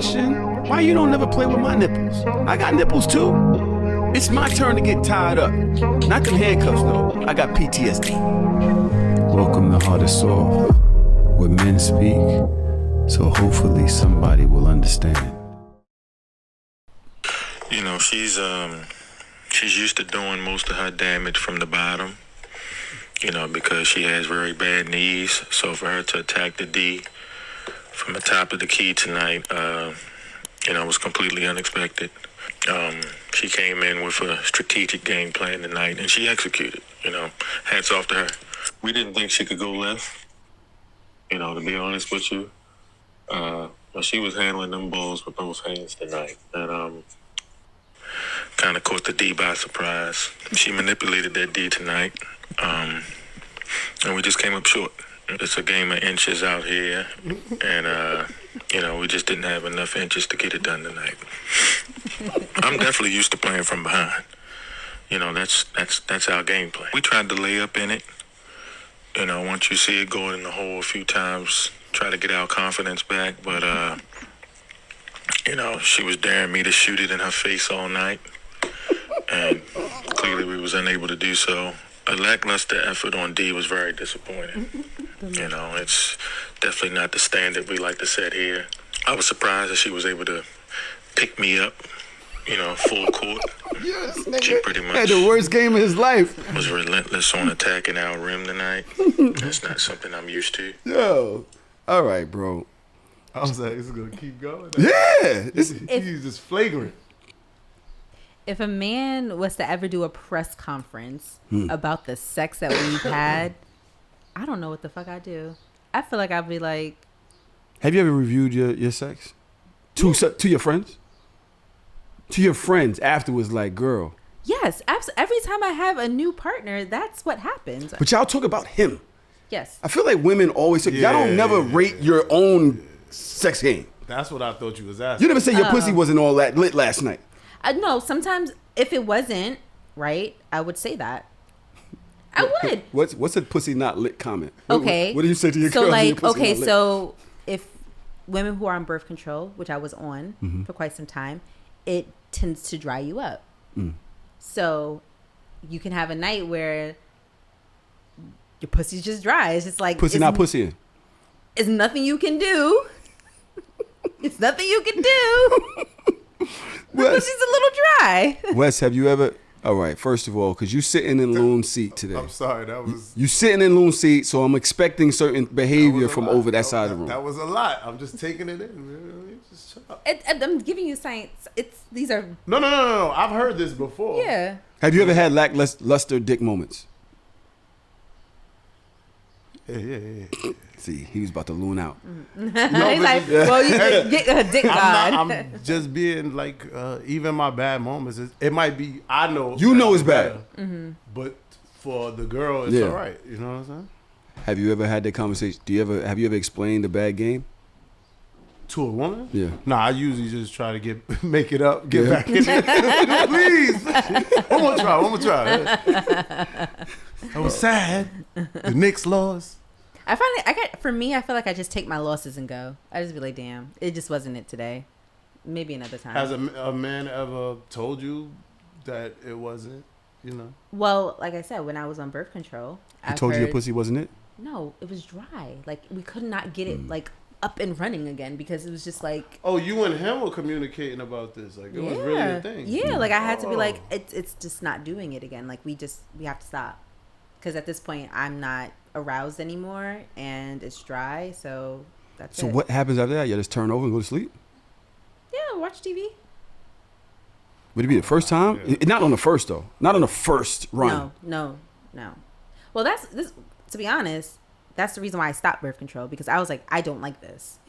question. Why you don't never play with my nipples? I got nipples too. It's my turn to get tied up. Not them handcuffs though. I got PTSD. Welcome to Hardorsoft, where men speak, so hopefully somebody will understand. You know, she's used to doing most of her damage from the bottom, you know, because she has very bad knees. So for her to attack the D from the top of the key tonight, you know, was completely unexpected. She came in with a strategic game plan tonight, and she executed, you know. Hats off to her. We didn't think she could go left, you know, to be honest with you. But she was handling them balls with both hands tonight. And kind of caught the D by surprise. She manipulated that D tonight, and we just came up short. It's a game of inches out here, and you know, we just didn't have enough inches to get it done tonight. I'm definitely used to playing from behind. You know, that's our game plan. We tried to lay up in it. You know, once you see it going in the hole a few times, try to get our confidence back, but you know, she was daring me to shoot it in her face all night, and clearly we was unable to do so. A lackluster effort on D was very disappointing. You know, it's definitely not the standard we like to set here. I was surprised that she was able to pick me up, you know, full court. Yes, She pretty much had the worst game of his life. was relentless on attacking our rim tonight. That's not something I'm used to. Yo, all right, bro. I was like, it's gonna keep going. Yeah, He's just flagrant. If a man was to ever do a press conference about the sex that we've had, I don't know what the fuck I'd do. I feel like I'd be like... Have you ever reviewed your sex? To your friends? To your friends afterwards, like, girl. Yes, every time I have a new partner, that's what happens. But y'all talk about him. Yes. I feel like women always talk. Y'all don't never rate your own sex game. That's what I thought you was asking. You never say your pussy wasn't all that lit last night. No, sometimes if it wasn't, right, I would say that. I would. What's a pussy not lit comment? Okay. What do you say to your so girls? like, okay, so if women who are on birth control, which I was on for quite some time, it tends to dry you up. So you can have a night where your pussy's just dry. It's just like pussy not pussy in. It's nothing you can do. It's nothing you can do. The pussy's a little dry. Wes, have you ever? All right. First of all, because you sitting in Loon's seat today. I'm sorry, that was... You sitting in Loon's seat, so I'm expecting certain behavior from over that side of the room. That was a lot. I'm just taking it in. Just shut up. I'm giving you science. These are... No. I've heard this before. Yeah. Have you ever had lackluster dick moments? Yeah. See, he was about to loon out. He's like, well, you can get a dick god. I'm just being like, even my bad moments, it might be, I know. You know it's bad. But for the girl, it's all right. You know what I'm saying? Have you ever had that conversation? Have you ever explained the bad game? To a woman? Yeah. Nah, I usually just try to make it up, get back in it. Please. One more try. That was sad. The Knicks lost. I feel like I just take my losses and go. I just be like, damn, it just wasn't it today. Maybe another time. Has a man ever told you that it wasn't, you know? Well, like I said, when I was on birth control. He told you your pussy wasn't it? No, it was dry. Like, we could not get it, like, up and running again because it was just like... Oh, you and him were communicating about this. Like, it was really a thing. Yeah, like, I had to be like, it's just not doing it again. Like, we have to stop. Because at this point, I'm not aroused anymore and it's dry, so that's it. So what happens after that? You just turn over and go to sleep? Yeah, watch TV. Would it be the first time? Yeah. Not on the first though. Not on the first run. No. Well, to be honest, that's the reason why I stopped birth control, because I was like, I don't like this.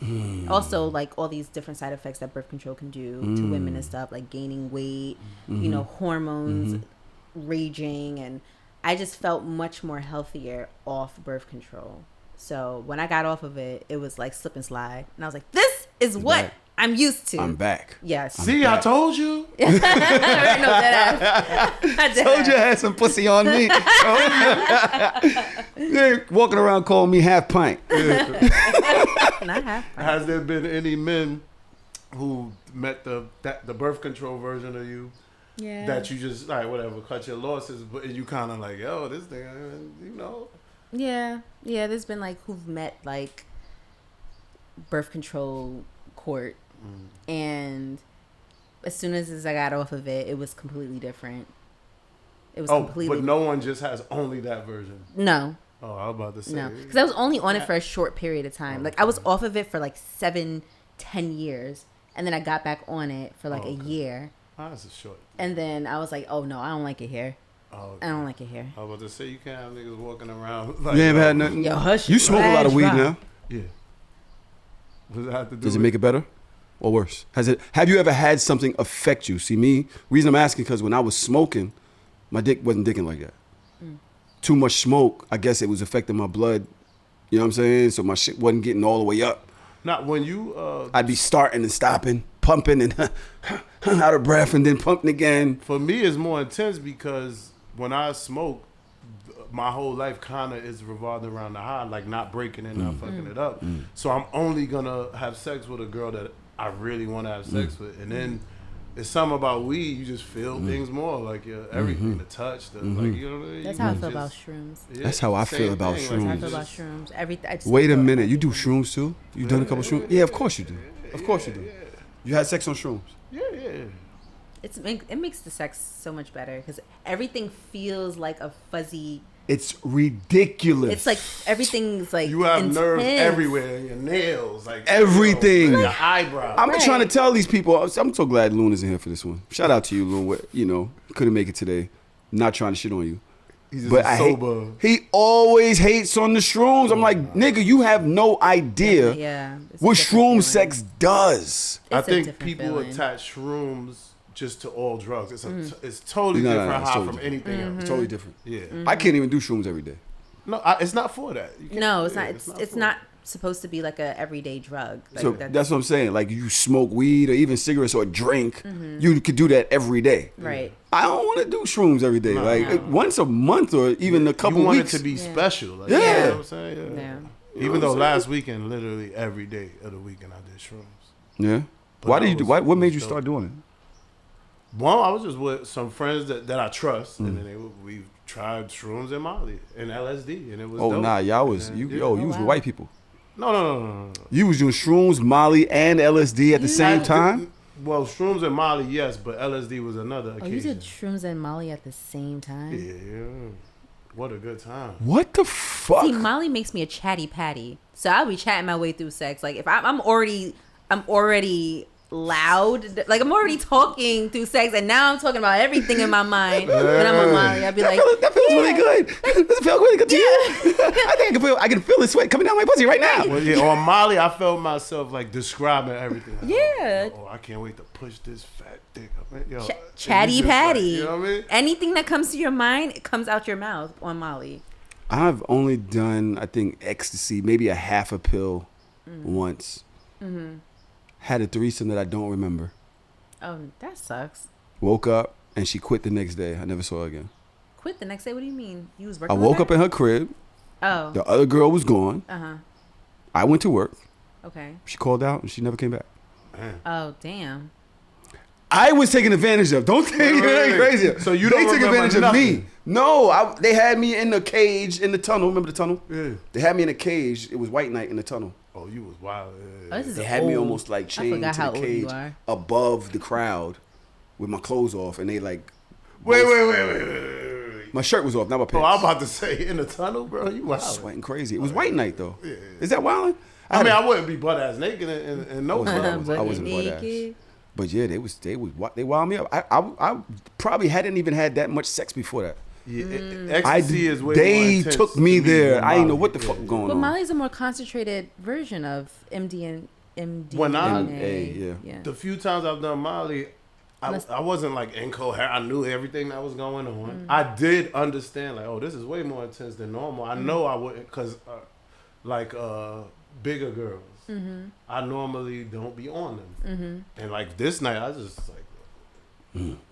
Also, like all these different side effects that birth control can do to women and stuff, like gaining weight, you know, hormones raging, and I just felt much more healthier off birth control. So when I got off of it, it was like slip and slide. And I was like, this is what I'm used to. I'm back. Yes. See, I told you. I told you I had some pussy on me. They're walking around calling me half pint. Not half pint. Has there been any men who met the birth control version of you. Yeah. That you just like whatever cut your losses, but you kind of like, yo, this thing, you know. Yeah. There's been like who've met like birth control court, and as soon as I got off of it, it was completely different. It was completely. But no one just has only that version. No. Oh, I was about to say. No, because I was only on it for a short period of time. Like I was off of it for like 7-10 years, and then I got back on it for like a year. Oh, that's a short. And then I was like, oh no, I don't like it here. Oh, okay. I don't like it here. I was about to say you can't have niggas walking around. Like, You ain't had nothing. Yo, hush. You smoke a lot of weed Drop. now. Yeah. Does it have to do? Does it make it better or worse? Have you ever had something affect you? See, me, reason I'm asking, because when I was smoking, my dick wasn't dicking like that. Too much smoke, I guess it was affecting my blood. You know what I'm saying? So my shit wasn't getting all the way up. Not when you. I'd be starting and stopping, pumping and out of breath and then pumping again. For me, it's more intense because when I smoke, my whole life kind of is revolved around the high, like not breaking it, not fucking it up. So I'm only gonna have sex with a girl that I really want to have sex with, and then it's something about weed. You just feel things more, like everything, the touch, the like. You know what I mean? That's how I feel about shrooms. Yeah, That's how I same feel about thing, shrooms. That's how I like, feel about just- shrooms. Everything. Wait a minute, you do shrooms too? You done a couple shrooms? Yeah, of course you do. Of course you do. You had sex on shrooms? Yeah. It makes the sex so much better because everything feels like a fuzzy. It's ridiculous. It's like everything's like You have intense. nerves everywhere, in your nails, like Everything. your eyebrows. I'm Right. trying to tell these people. I'm so glad Loon isn't here for this one. Shout out to you, Loon. You know, couldn't make it today. Not trying to shit on you. He's just But I hate, sober. he always hates on the shrooms. I'm like, nigga, you have no idea Yeah. It's a what different shroom feeling. sex does. I It's a think different people feeling. attach shrooms just to all drugs. It's totally No, no, no, different it's high totally from different. anything It's else. totally different. Yeah. I can't even do shrooms every day. No, it's not for that. You can't- No, it's yeah, not. It's for not supposed to be like a everyday drug. Like So that's what I'm saying. Like you smoke weed or even cigarettes or drink, you could do that every day. right. I don't want to do shrooms every day. No. Like No. once a month or even a couple You want weeks. it to be special. Like, Yeah. You know what I'm saying? Yeah. Even though last weekend, literally every day of the weekend, I did shrooms. Yeah. But Why that did you do? was- What made you was start dope. doing it? Well, I was just with some friends that I trust, and then we tried shrooms and Molly and LSD, and it was Oh dope. nah, y'all was And, you. yeah. Yo, you was with wow. white people. No. You was doing shrooms, Molly, and LSD at the same time. Well, shrooms and Molly, yes, but LSD was another Oh, occasion. you did shrooms and Molly at the same time. Yeah. What a good time. What the fuck? See, Molly makes me a chatty patty, so I'll be chatting my way through sex. Like if I'm already loud, like I'm already talking through sex, and now I'm talking about everything in my mind. When I'm on Molly, I'll be like, that feels really good. Does it feel really good to you? I think I can feel the sweat coming down my pussy right now. Well, yeah, on Molly, I felt myself like describing everything. Like, Yeah. Oh, I can't wait to push this fat dick up. Man. Yo, and chatty you just like, patty. you know what I mean? Anything that comes to your mind, it comes out your mouth on Molly. I've only done, I think, ecstasy, maybe a half a pill once. Had a threesome that I don't remember. Oh, that sucks. Woke up and she quit the next day. I never saw her again. Quit the next day. What do you mean? You was I working. woke with up in her crib. her? Oh. The other girl was gone. Uh-huh. I went to work. Okay. She called out and she never came back. Oh, damn. I was taken advantage of. Don't think Wait. it crazy. So you they don't took remember advantage of nothing? me. No, they had me in the cage in the tunnel. Remember the tunnel? Yeah. They had me in a cage. It was white night in the tunnel. Oh, you was wild. Oh, this is They had me old. almost like I chained forgot to how the old you cage are. above the crowd with my clothes off, and they like Wait. my shirt was off, not my pants. Oh, I'm about to say in the tunnel, bro. You wild. Sweating crazy. It was white night though. Is that wilding? I mean, I wouldn't be butt ass naked and no I clothes. wasn't butt ass. naked. But yeah, they wound me up. I probably hadn't even had that much sex before that. Yeah, ecstasy is way more They intense took to me there. than I didn't know Molly. what the fuck was going But on. Molly's a more concentrated version of MDMA. When I- yeah. The few times I've done Molly, Unless- I wasn't like incoherent. I knew everything that was going on. I did understand like, oh, this is way more intense than normal. I know I wouldn't because bigger girls, I normally don't be on them. And like this night, I just like,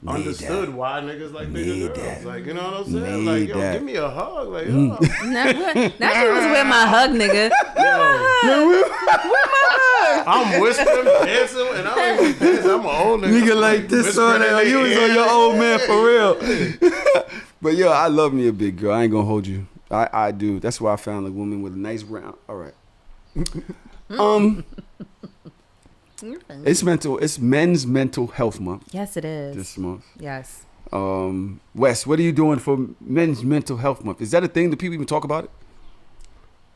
understood why niggas like bigger girls. that. Like, you know what I'm saying? Made Like, yo, that. give me a hug. Like, yo. Not you was with my hug, nigga. I'm whispering, dancing, and I don't even dance. I'm an old nigga. Nigga like this on that. You was on your old man for real. But yo, I love me a big girl. I ain't gonna hold you. I do. That's why I found a woman with a nice round. All right. It's Men's Mental Health Month Yes, it is. this month. Yes. Wes, what are you doing for Men's Mental Health Month? Is that a thing? Do people even talk about it?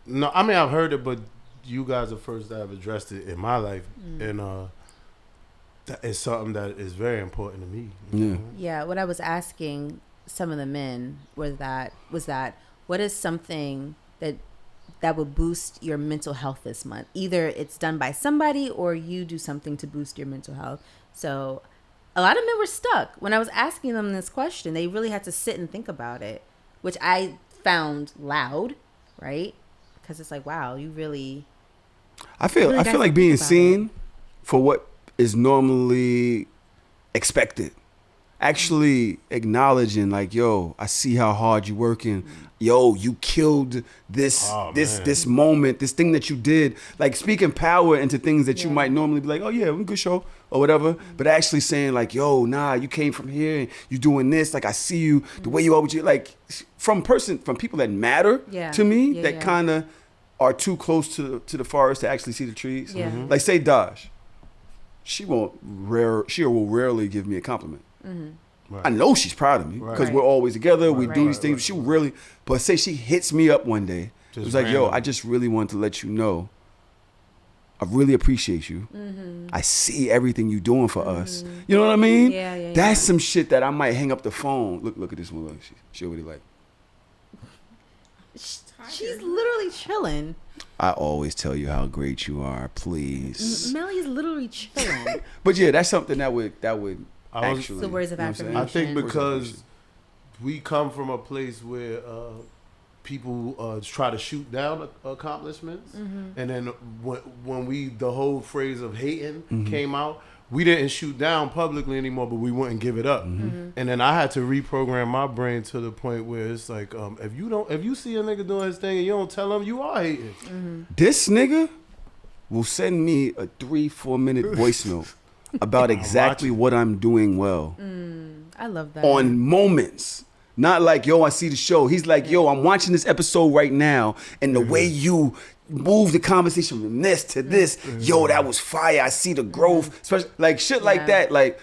No, I mean, I've heard it, but you guys are first that have addressed it in my life. And that is something that is very important to me. you Yeah. know? Yeah, what I was asking some of the men was that what is something that would boost your mental health this month? Either it's done by somebody or you do something to boost your mental health. So a lot of men were stuck when I was asking them this question. They really had to sit and think about it, which I found loud, right? Because it's like, wow, you really. I feel Really guys like think being about seen for what is normally expected. Actually acknowledging like, yo, I see how hard you working. Yo, you killed this this moment, this thing that you did. Like speaking power into things that you might normally be like, oh yeah, good show or whatever. But actually saying like, yo, nah, you came from here and you doing this. Like I see you the way you are with you. Like from people that matter to me that kind of are too close to the forest to actually see the trees. Yeah. Like say Daj, she will rarely give me a compliment. Right. I know she's proud of me because we're always together. We do these things. She really, but say she hits me up one day. It was like, yo, I just really wanted to let you know. I really appreciate you. I see everything you doing for us. You know what I mean? Yeah. That's some shit that I might hang up the phone. Look at this one. Look, she already like. She's literally chilling. I always tell you how great you are. Please. Melly's literally chilling. But yeah, that's something that would actually. The words of you know what I'm saying? affirmation. I think Words of because affirmation. we come from a place where people try to shoot down accomplishments, and then when the whole phrase of hating came out, we didn't shoot down publicly anymore, but we wouldn't give it up. And then I had to reprogram my brain to the point where it's like, if you see a nigga doing his thing and you don't tell him, you are hating. This nigga will send me a 3-4 minute voice note about exactly what I'm doing well I love that. on moments. Not like, yo, I see the show. He's like, yo, I'm watching this episode right now, and the way you move the conversation from this to this, yo, that was fire. I see the growth, especially like shit like that. Like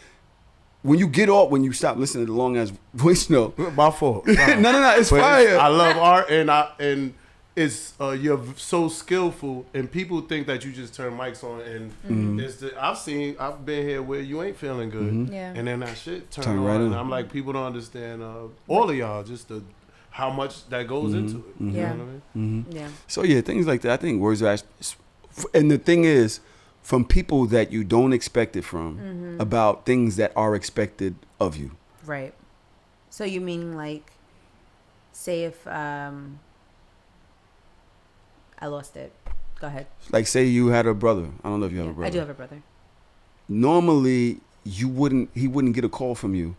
when you stop listening to the long ass voice note. My fault. no, it's But fire. I love art, and it's you're so skillful, and people think that you just turn mics on, and I've been here where you ain't feeling good, Yeah. and then that shit turn Turn on, right and on. I'm like, people don't understand all of y'all just how much that goes into it. You Yeah. know what I mean? Yeah. So yeah, things like that. I think words are and the thing is, from people that you don't expect it from, about things that are expected of you. Right. So you mean like, say if I lost it. Go ahead. Like say you had a brother. I don't know if you have a brother. I do have a brother. Normally, he wouldn't get a call from you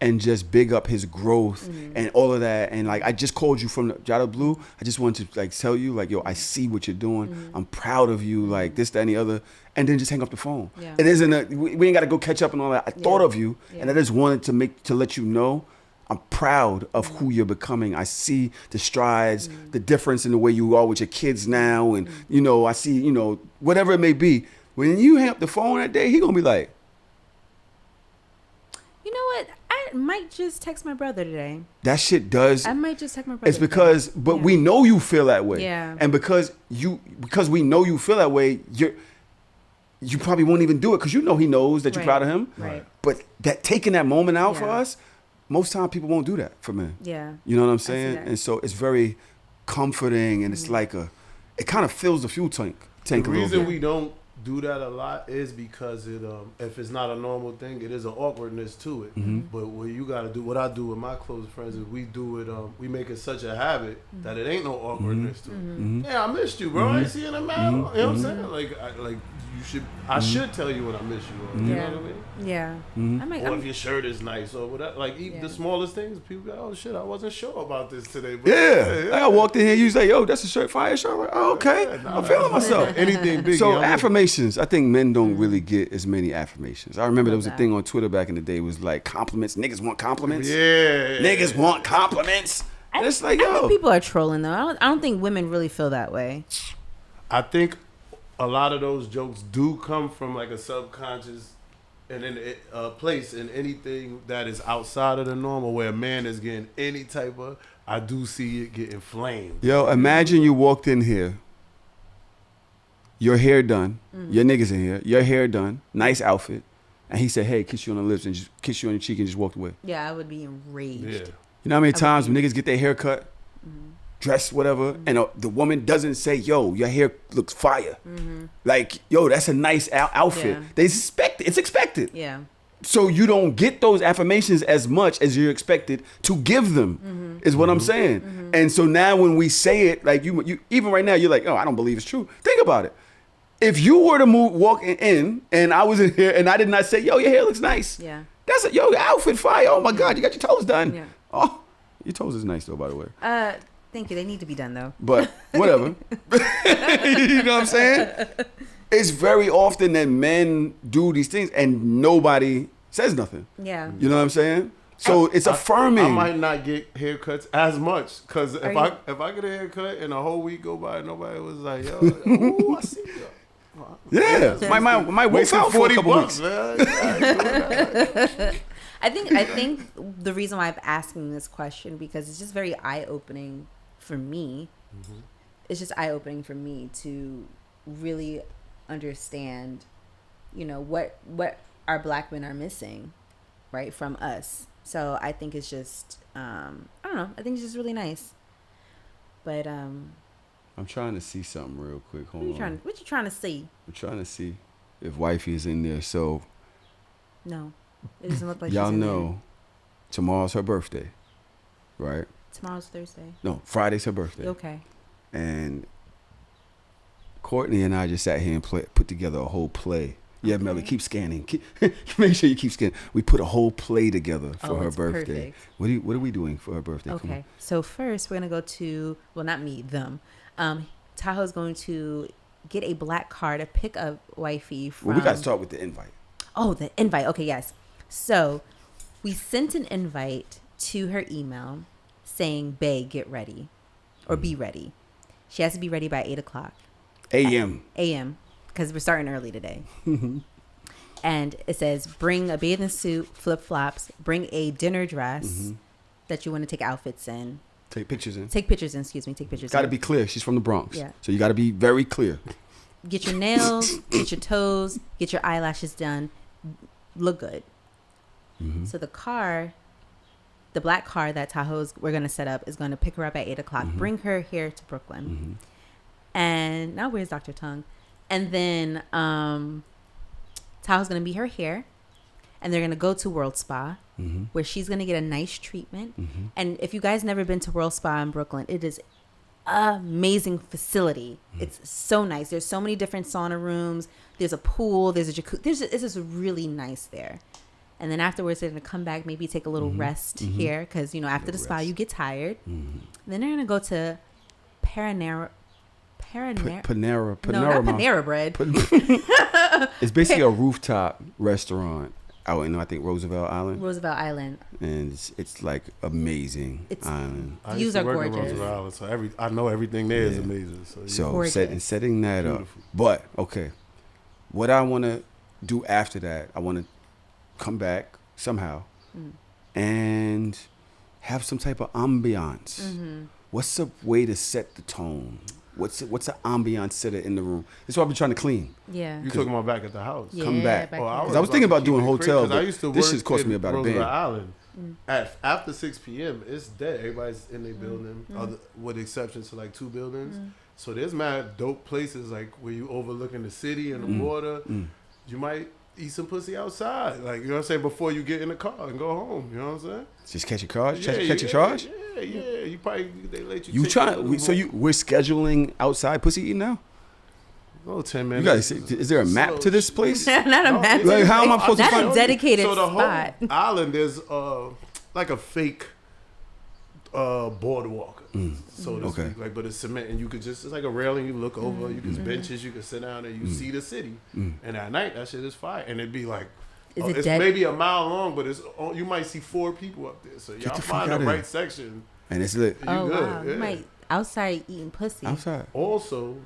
and just big up his growth and all of that. And like, I just called you from the Jada Blue. I just wanted to like tell you like, yo, I see what you're doing. I'm proud of you. Like this, that, and the other. And then just hang up the phone. Yeah. It isn't we ain't got to go catch up and all that. I thought of you and I just wanted to let you know I'm proud of who you're becoming. I see the strides, the difference in the way you are with your kids now. And, you know, I see, you know, whatever it may be. When you hang up the phone that day, he going to be like, You know what? I might just text my brother today. that shit does. I might just text my brother. It's because, but we know you feel that way. Yeah. And because we know you feel that way, you probably won't even do it because you know he knows that you're Right. proud of him. Right. But taking that moment out for Yeah. us, most time people won't do that for men. Yeah. You know what I'm see saying? that. And so it's very comforting and it's like it kind of fills the fuel tank The a little reason bit. we don't do that a lot is because if it's not a normal thing, it is an awkwardness to it. But what you got to do, what I do with my close friends is we do it. We make it such a habit that it ain't no awkwardness to it. Yeah, I missed you, bro. I ain't see you in a while. You know what I'm saying? Like I should tell you when I miss you. Or, you know what I mean? Yeah. Or if your shirt is nice or whatever. Like, even the smallest things, people go, oh, shit, I wasn't sure about this today. But Like I walked in here, you was like, yo, that's a shirt, fire shirt. I'm like, oh, okay. I'm feeling myself. Anything big. So affirmations, I think men don't really get as many affirmations. I remember there was a thing on Twitter back in the day, it was like compliments. Niggas want compliments. Yeah. Niggas want compliments. And it's like, I yo. think people are trolling though. I don't think women really feel that way. I think a lot of those jokes do come from like a subconscious and in a place in anything that is outside of the normal where a man is getting any type of, I do see it get inflamed. Yo, imagine you walked in here, your hair done, your niggas in here, your hair done, nice outfit, and he said, hey, kiss you on the lips and just kiss you on the cheek and just walked away. Yeah, I would be enraged. Yeah. You know how many times when niggas get their hair cut, dressed, whatever, and the woman doesn't say, yo, your hair looks fire. Like, yo, that's a nice outfit. Yeah. They expect it. It's expected. Yeah. So you don't get those affirmations as much as you're expected to give them, is what I'm saying. And so now when we say it, like you even right now, you're like, oh, I don't believe it's true. Think about it. If you were to walk in and I was in here and I did not say, yo, your hair looks nice. Yeah. That's yo, your outfit fire. Oh my God, you got your toes done. Yeah. Oh, your toes is nice though, by the way. Thank you. They need to be done though. But whatever. You know what I'm saying? It's very often that men do these things and nobody says nothing. Yeah. You know what I'm saying? So it's affirming. I might not get haircuts as much because if I get a haircut and a whole week go by, nobody was like, yo, ooh, I see you. Yeah, might wait out for a couple weeks. Man. I think the reason why I'm asking this question because it's just very eye-opening for me. It's just eye-opening for me to really understand, you know, what our black men are missing, right, from us. So I think it's just I don't know. I think it's just really nice. But I'm trying to see something real quick. Hold on. What you trying to see? I'm trying to see if wifey is in there. So No, it doesn't look like y'all she's in know there. tomorrow's her birthday, right? Tomorrow's Thursday. No, Friday's her birthday. Okay. And Courtney and I just sat here and put together a whole play. Yeah, Melly, keep scanning. Make sure you keep scanning. We put a whole play together for her birthday. Perfect. What are we doing for her birthday? Okay, so first we're gonna go to, well, not me, them. Tahoe's going to get a black car to pick up wifey from. Well, we got to start with the invite. Oh, the invite. Okay, yes. So we sent an invite to her email saying, "Bae, get ready, or be ready." She has to be ready by 8:00 a.m. a.m. because we're starting early today. And it says, bring a bathing suit, flip-flops, bring a dinner dress that you want to take outfits in. Take pictures in. Take pictures in. Got to be clear. She's from the Bronx. Yeah. So you got to be very clear. Get your nails, get your toes, get your eyelashes done. Look good. So the car, the black car that we're going to set up is going to pick her up at 8:00, bring her here to Brooklyn. And now where's Dr. Tongue? And then Tahoe's going to be her hair. And they're going to go to World Spa, where she's going to get a nice treatment. And if you guys never been to World Spa in Brooklyn, it is amazing facility. It's so nice. There's so many different sauna rooms. There's a pool. There's a jacuzzi. It's just really nice there. And then afterwards, they're going to come back, maybe take a little rest here. Because, you know, after the spa, you get tired. Then they're going to go to Panera Panera. No, not Panera Bread. It's basically a rooftop restaurant out in, I think, Roosevelt Island. And it's like amazing island. Views are gorgeous. Island, so I know everything there is amazing. So setting that up. But, okay, what I want to do after that, I want to come back somehow and have some type of ambiance. What's a way to set the tone? What's an ambiance setter in the room? That's what I've been trying to clean. Yeah. You talking about back at the house? Yeah, come back. Because I was thinking about doing hotel, but I used to this work just cost me about a Roosevelt band. Island. After 6 p.m., it's dead. Everybody's in their building, with exceptions to like 2 buildings. So there's mad dope places like where you overlooking the city and the water. You might eat some pussy outside, like, you know what I'm saying, before you get in the car and go home. You know what I'm saying? Just catch your charge. Catch your charge. Yeah. You probably they let you. We're scheduling outside pussy eating now. Oh, 10 You minutes. guys, is there a map to this place? Not a map. Like, how am I supposed to That's find? a dedicated So the spot. whole island, there's like a fake boardwalk, so to Okay. speak. Like, but it's cement, and you could just, it's like a railing. You look over, you can benches, you can sit down, and you see the city. And at night, that shit is fire, and it'd be like, Is it it's dead? maybe a mile long, but you might see 4 people up there. So y'all the fuck find the outta right here. section. And it's lit. You Oh good, wow, you yeah. might outside eating pussy. Outside. Also,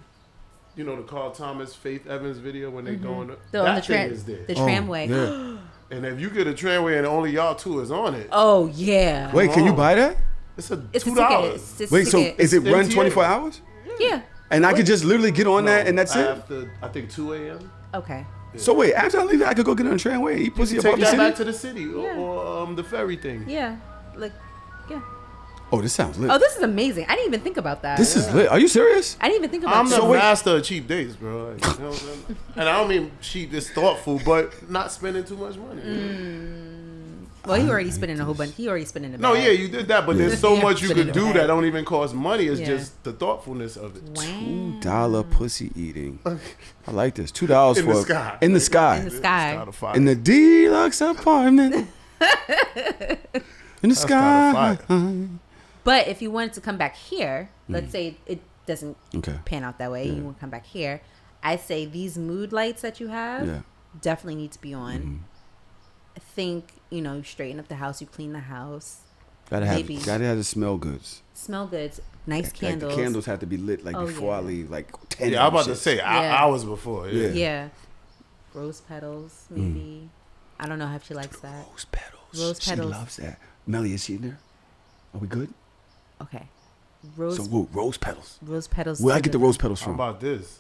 you know the Carl Thomas, Faith Evans video when they going, The, on that the, thing is there. the tramway. Yeah. And if you get a tramway and only y'all 2 is on it, Oh yeah. Wait, can you on. buy that? it's a It's a $2. ticket. It's a Wait, so ticket. is it run MTA. 24 hours? Yeah. And I could just literally get on that and that's it? After, I think 2 a.m. Okay. So wait, after I leave that, I could go get on a tramway and eat pussy Take above the that city? back to the city Yeah. or the ferry thing. Yeah. Like. Yeah. Oh, this sounds lit. Oh, this is amazing. I didn't even think about that. This is lit. Are you serious? I didn't even think about I'm that. the wait. master of cheap dates, bro. Like, you know what I'm saying? And I don't mean cheap, it's thoughtful, but not spending too much money. Well, he already spending a whole bunch. He already spending a No, bag. yeah, you did that, but there's so Yeah. much you Spending could the do bag. that don't even cost money. It's Yeah. just the thoughtfulness of it. Wow. $2 pussy eating. I like this. $2 In for the sky. in the sky. In the sky. It's fire. In the deluxe apartment. In the sky. fire. But if you wanted to come back here, let's say it doesn't Okay. pan out that way, you want to come back here, I say these mood lights that you have Yeah. definitely need to be on. I think, you straighten up the house, you clean the house, Gotta Maybe. have the smell goods. smell good, nice Like candles. the candles have to be lit like Oh, before I yeah. leave, like 10. Yeah, I'm about to shit. say Yeah. hours before. Yeah. Yeah. Yeah. Rose petals, maybe. I don't know if she likes that. Rose petals. Rose She petals. loves that. Melly, is she in there? Are we good? Okay. Rose So whoa, rose petals. petals. Where I to get the the- rose petals How from? about this?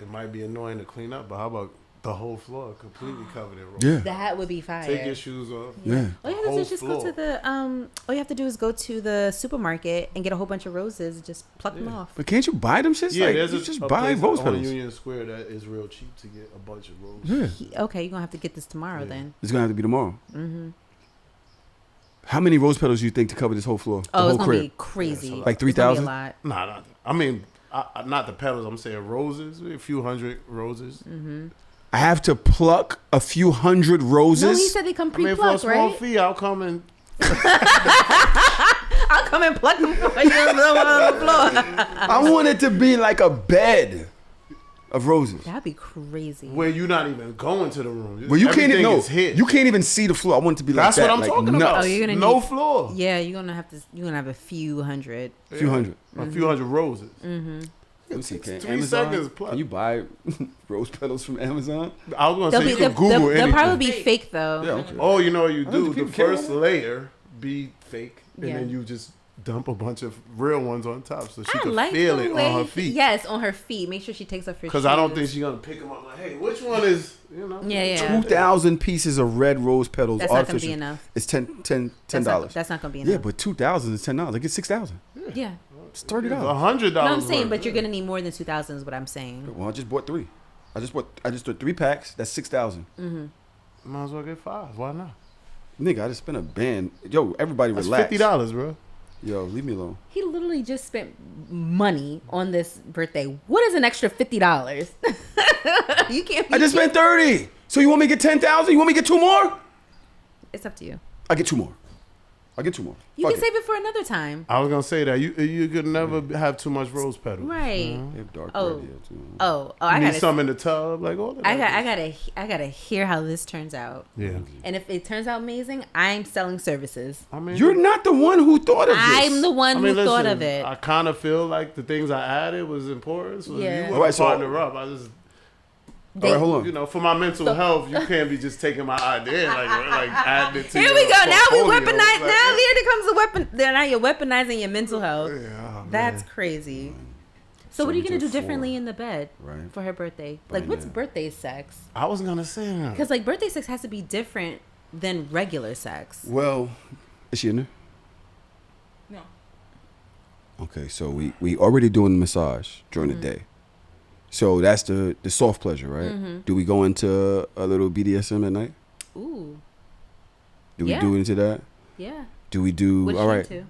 It might be annoying to clean up, but how about the whole floor completely covered in rose? Yeah. That would be fire. Take your shoes off. Yeah. All you have to do whole is just floor. go to the all you have to do is go to the supermarket and get a whole bunch of roses and just pluck them off. But can't you buy them shits? Yeah, like, there's you a, just a buy place rose on petals. Union Square that is real cheap to get a bunch of roses. Yeah. Okay, you're gonna have to get this tomorrow then. It's gonna have to be tomorrow. Mm-hmm. How many rose petals do you think to cover this whole floor? The Oh, whole it's gonna crib? be crazy. Like It's gonna be 3,000? a lot. Nah, not. I mean, not the petals. I'm saying roses. A few hundred roses. I have to pluck a few hundred roses. No, he said they come I mean, for a pre-plucked, small right? fee, I'll come and I'll come and pluck them for you on the floor. I want it to be like a bed of roses. That'd be crazy. where you're not even going to the room. But you can't Everything even know. is hit. You can't even see the floor. I want it to be like That's that. what I'm like talking nuts. about. Oh, you're gonna no need- floor. Yeah, you're gonna have a few hundred. A few hundred. A few hundred roses. Let me see. Can 3 Amazon? seconds plus. Can you buy rose petals from Amazon? I was gonna They'll say be you they'll, can Google they'll, anything. they'll probably be fake though. Yeah. Okay. Oh, you know what you think do? The people care first about layer be fake, and Yeah. then you just dump a bunch of real ones on top, so she I can like feel the it way on her feet. Yes, on her feet. Make sure she takes off her shoes. Because I don't think she's gonna pick them up like, hey, which one is, Yeah, yeah. 2,000 pieces of red rose petals. That's not gonna artificial. be enough. It's $10. That's not gonna be enough. Yeah, but 2,000 is $10. I get 6,000. Yeah. It's $30. $100. No, I'm saying, but you're gonna need more than 2,000 is what I'm saying. Well, I just bought 3. I just did 3 packs. That's 6,000. Might as well get 5. Why not? Nigga, I just spent a band. Yo, everybody That's relax. $50, bro. Yo, leave me alone. He literally just spent money on this birthday. What is an extra $50? You can't. I just spent 30. So you want me to get 10,000? You want me to get 2 more? It's up to you. I get 2 more. You Fuck can it. save it for another time. I was gonna say that you could never have too much rose petals. Right. They have dark Oh. red here, too. Oh, You I need gotta. some in the tub, like all of that. I gotta hear how this turns out. Yeah. And if it turns out amazing, I'm selling services. I mean, You're not the one who thought of this. I'm the one I mean, who thought listen, of it. I kind of feel like the things I added was important. So Yeah. if you want Alright, to so- partner up, I just, All right, hold on. you know, for my mental health, you can't be just taking my idea and like adding it to Here your we go. Now we portfolio. weaponize. Like, Now here comes the weapon. Now you're weaponizing your mental health. yeah, oh, That's man. crazy. So So what are you we gonna did do differently 4. in the bed Right. for her birthday? By Like, what's now. birthday sex? I was gonna say that. Because like birthday sex has to be different than regular sex. Well, is she in there? No. Okay, so we already doing the massage during the day. So that's the soft pleasure, right? Do we go into a little BDSM at night? Ooh. Do we Yeah. do into that? Yeah. Do we do What's all she right? into?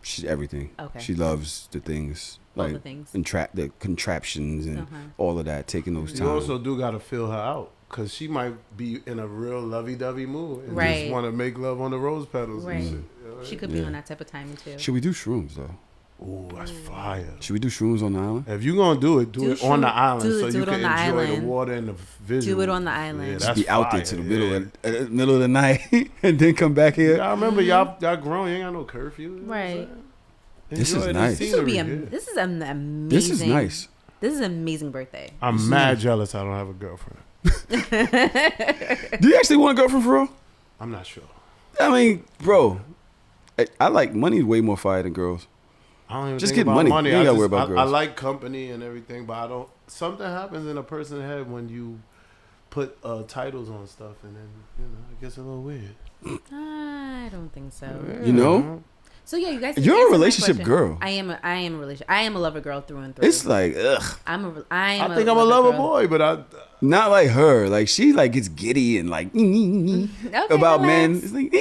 She's everything. Okay. She loves the things All like the things. the contraptions and all of that, taking those You time. also do got to fill her out because she might be in a real lovey-dovey mood and Right. just want to make love on the rose petals Right. and shit. You know what I She mean? could be on that type of timing too. Should we do shrooms though? Ooh, that's fire. Should we do shrooms on the island? If you gonna do it, do it on the shroom- island do so it you on can the enjoy the island. water and the visual. Do it on the island. Yeah, Just that's Be out there fire, to the yeah. middle of the night and then come back here. I remember y'all grown. You ain't got no curfew. You know what I'm Right. saying? This is Enjoy the nice. This would be scenery, yeah. this is an amazing. This is nice. This is an amazing birthday. I'm mad jealous I don't have a girlfriend. Do you actually want a girlfriend for real? I'm not sure. I mean, bro, I like money way more fire than girls. I don't even Just think get about money. You ain't gotta worry about I girls. like company and everything, but I don't. Something happens in a person's head when you put titles on stuff, and then it gets a little weird. I don't think so. You know? So yeah, you guys. You're a answered my relationship question. girl. I am a relationship. I am a lover girl through and through. It's like, ugh. I think I'm a lover boy, but I. Not like her. Like, she like gets giddy and like Okay, about men. relax. It's like,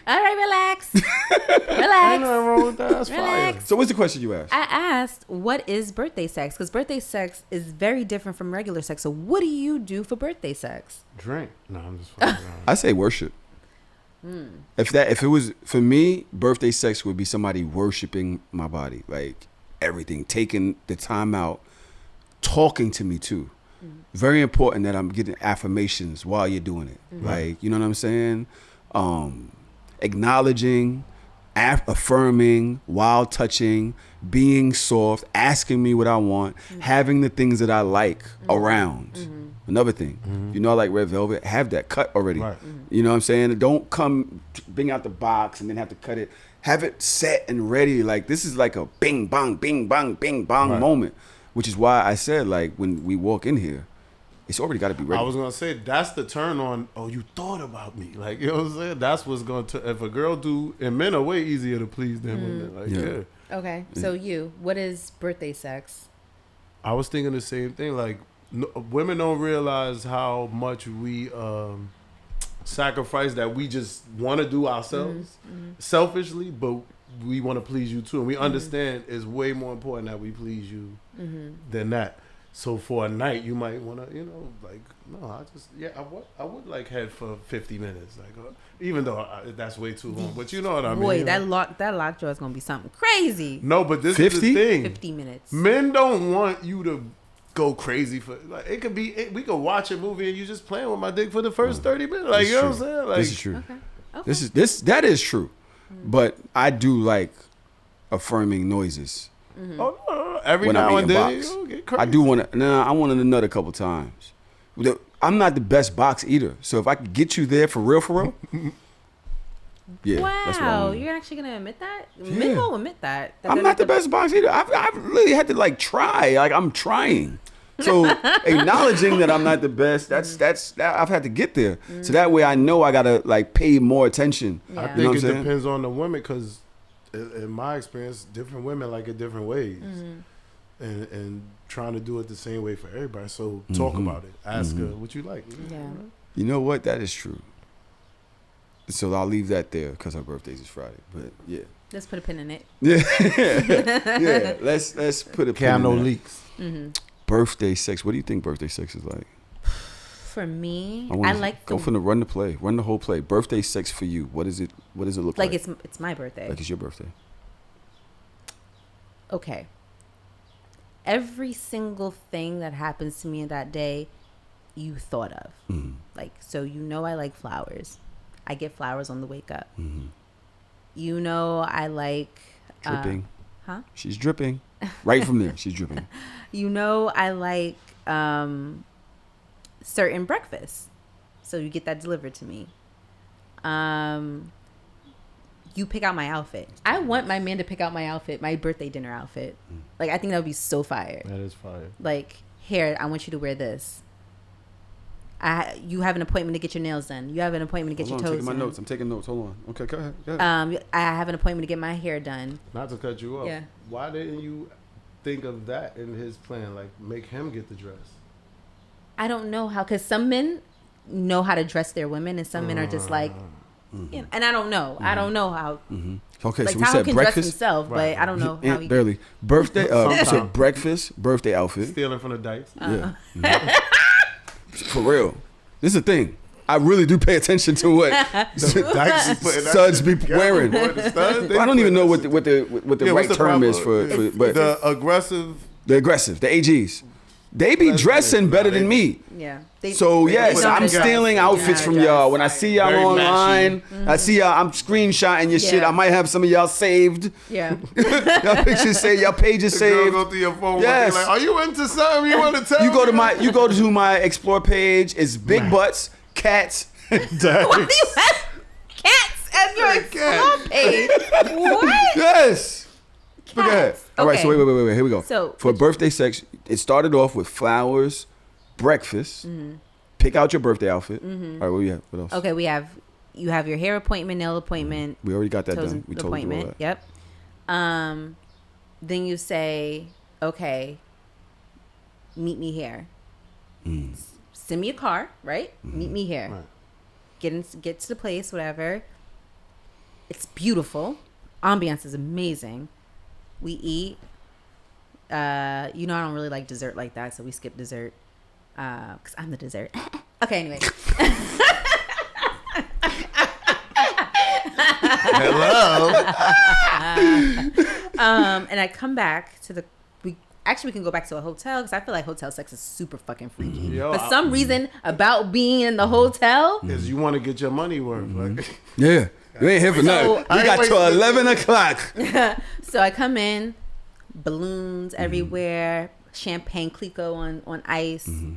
All right, relax. Ain't Relax. nothing wrong with that. That's fire. Relax. So what's the question you asked? I asked, what is birthday sex? Because birthday sex is very different from regular sex. So what do you do for birthday sex? Drink. No, I'm just fucking around. I say worship. If it was for me, birthday sex would be somebody worshiping my body, like everything, taking the time out, talking to me too. Very important that I'm getting affirmations while you're doing it. Like, you know what I'm saying? Acknowledging, affirming, while touching, being soft, asking me what I want, having the things that I like around. Another thing, you know, I like red velvet, have that cut already. Right. You know what I'm saying? Don't bring out the box and then have to cut it. Have it set and ready. Like, this is like a bing bong, bing bong, bing bong Right. moment, which is why I said, like, when we walk in here, it's already got to be ready. I was gonna say that's the turn on. Oh, you thought about me, like, you know what I'm saying. That's what's going to. If a girl do, and men are way easier to please than women. Like, Yeah. Okay, so what is birthday sex? I was thinking the same thing. Like, women don't realize how much we sacrifice that we just want to do ourselves selfishly, but we want to please you too, and we understand it's way more important that we please you than that. So for a night, you might want to, like, no, I would like head for 50 minutes, like, even though that's way too long, but you know what I mean. Boy, that lockjaw is gonna be something crazy. No, but this 50? is the thing. 50 minutes. Men don't want you to go crazy for, like, it could be, we could watch a movie and you just playing with my dick for the first 30 minutes, like, This you know is what I'm true. saying? Like, This is true. Okay. That is true. But I do like affirming noises. oh, no, every When I'm now and eating then box. you get crazy. I do want to. I wanted to nut a couple times. I'm not the best box eater, so if I could get you there for real, yeah. That's what I Wow, want. you're actually gonna admit that? Yeah. Men won't admit that. I'm not the best box eater. I've really had to like try. Like, I'm trying. So acknowledging that I'm not the best, that's I've had to get there. So that way I know I gotta like pay more attention. Yeah. I You think know what it I'm saying? depends on the women, because in my experience, different women like it different ways, and trying to do it the same way for everybody. So talk about it. Ask her what you like. Yeah. You know what? That is true. So I'll leave that there because her birthday is Friday. But yeah, Let's put a pin in it. yeah. Let's put a pin Can no in that. leaks. Birthday sex. What do you think birthday sex is like? For me, wanna I like go from the run the whole play. Birthday sex for you. What is it? What does it look like? like it's my birthday. Like it's your birthday. Okay. Every single thing that happens to me in that day, you thought of. Like, so I like flowers. I get flowers on the wake up. I like Dripping. huh? She's dripping. Right from there, she's dripping. I like certain breakfasts. So you get that delivered to me. You pick out my outfit. I want my man to pick out my outfit, my birthday dinner outfit. Like, I think that would be so fire. That is fire. Like, here, I want you to wear this. You have an appointment to get your nails done. You have an appointment to get Hold your on, toes I'm taking my done. notes. I'm taking notes. Hold on. Okay, go ahead. I have an appointment to get my hair done. Not to cut you off. Yeah. Why didn't you think of that in his plan? Like, make him get the dress. I don't know how, because some men know how to dress their women, and some men are just like, You know, and I don't know. I don't know how. Okay, Like so we Tahoe said can dress breakfast. himself, but I don't know how he. Barely. Birthday. So Sometime. breakfast, birthday outfit. Stealing from the dice. Uh-huh. Yeah. For real. This is the thing. I really do pay attention to what studs be wearing. I don't even know what the right term is for but the aggressive. the aggressive, the AGs. They be dressing better than me. Yeah. So yes, know how I'm to dress. stealing They know outfits how from to y'all. dress. When I see y'all Very online, I see y'all. I'm screenshotting your shit. Yeah. I might have some of y'all saved. Yeah. Y'all pictures saved. Y'all pages The girl saved. go through your phone. Yes. Like, are you into something you want to tell? You go to me? you go to my explore page. It's big butts, cats. Why do you have cats as your explore page? What? Yes. Look at it. All right, so Okay. wait. Here we go. So, for birthday sex, it started off with flowers, breakfast. Pick out your birthday outfit. All right, what we have? What else? Okay, you have your hair appointment, nail appointment, We already got that toes done. We told you all appointment. that. Yep. Then you say, okay, meet me here. Send me a car, right? Meet me here. Right. Get to the place, whatever. It's beautiful. Ambiance is amazing. We eat. I don't really like dessert like that, so we skip dessert. Because I'm the dessert. Okay, anyway. Hello. And I come back to the. We can go back to a hotel because I feel like hotel sex is super fucking freaky. Yo, For some reason, about being in the hotel, Is you want to get your money worth? Like, Yeah, you ain't here for nothing. We I ain't got till wasting- 11 o'clock. so I come in, balloons everywhere, champagne Clico on ice. Then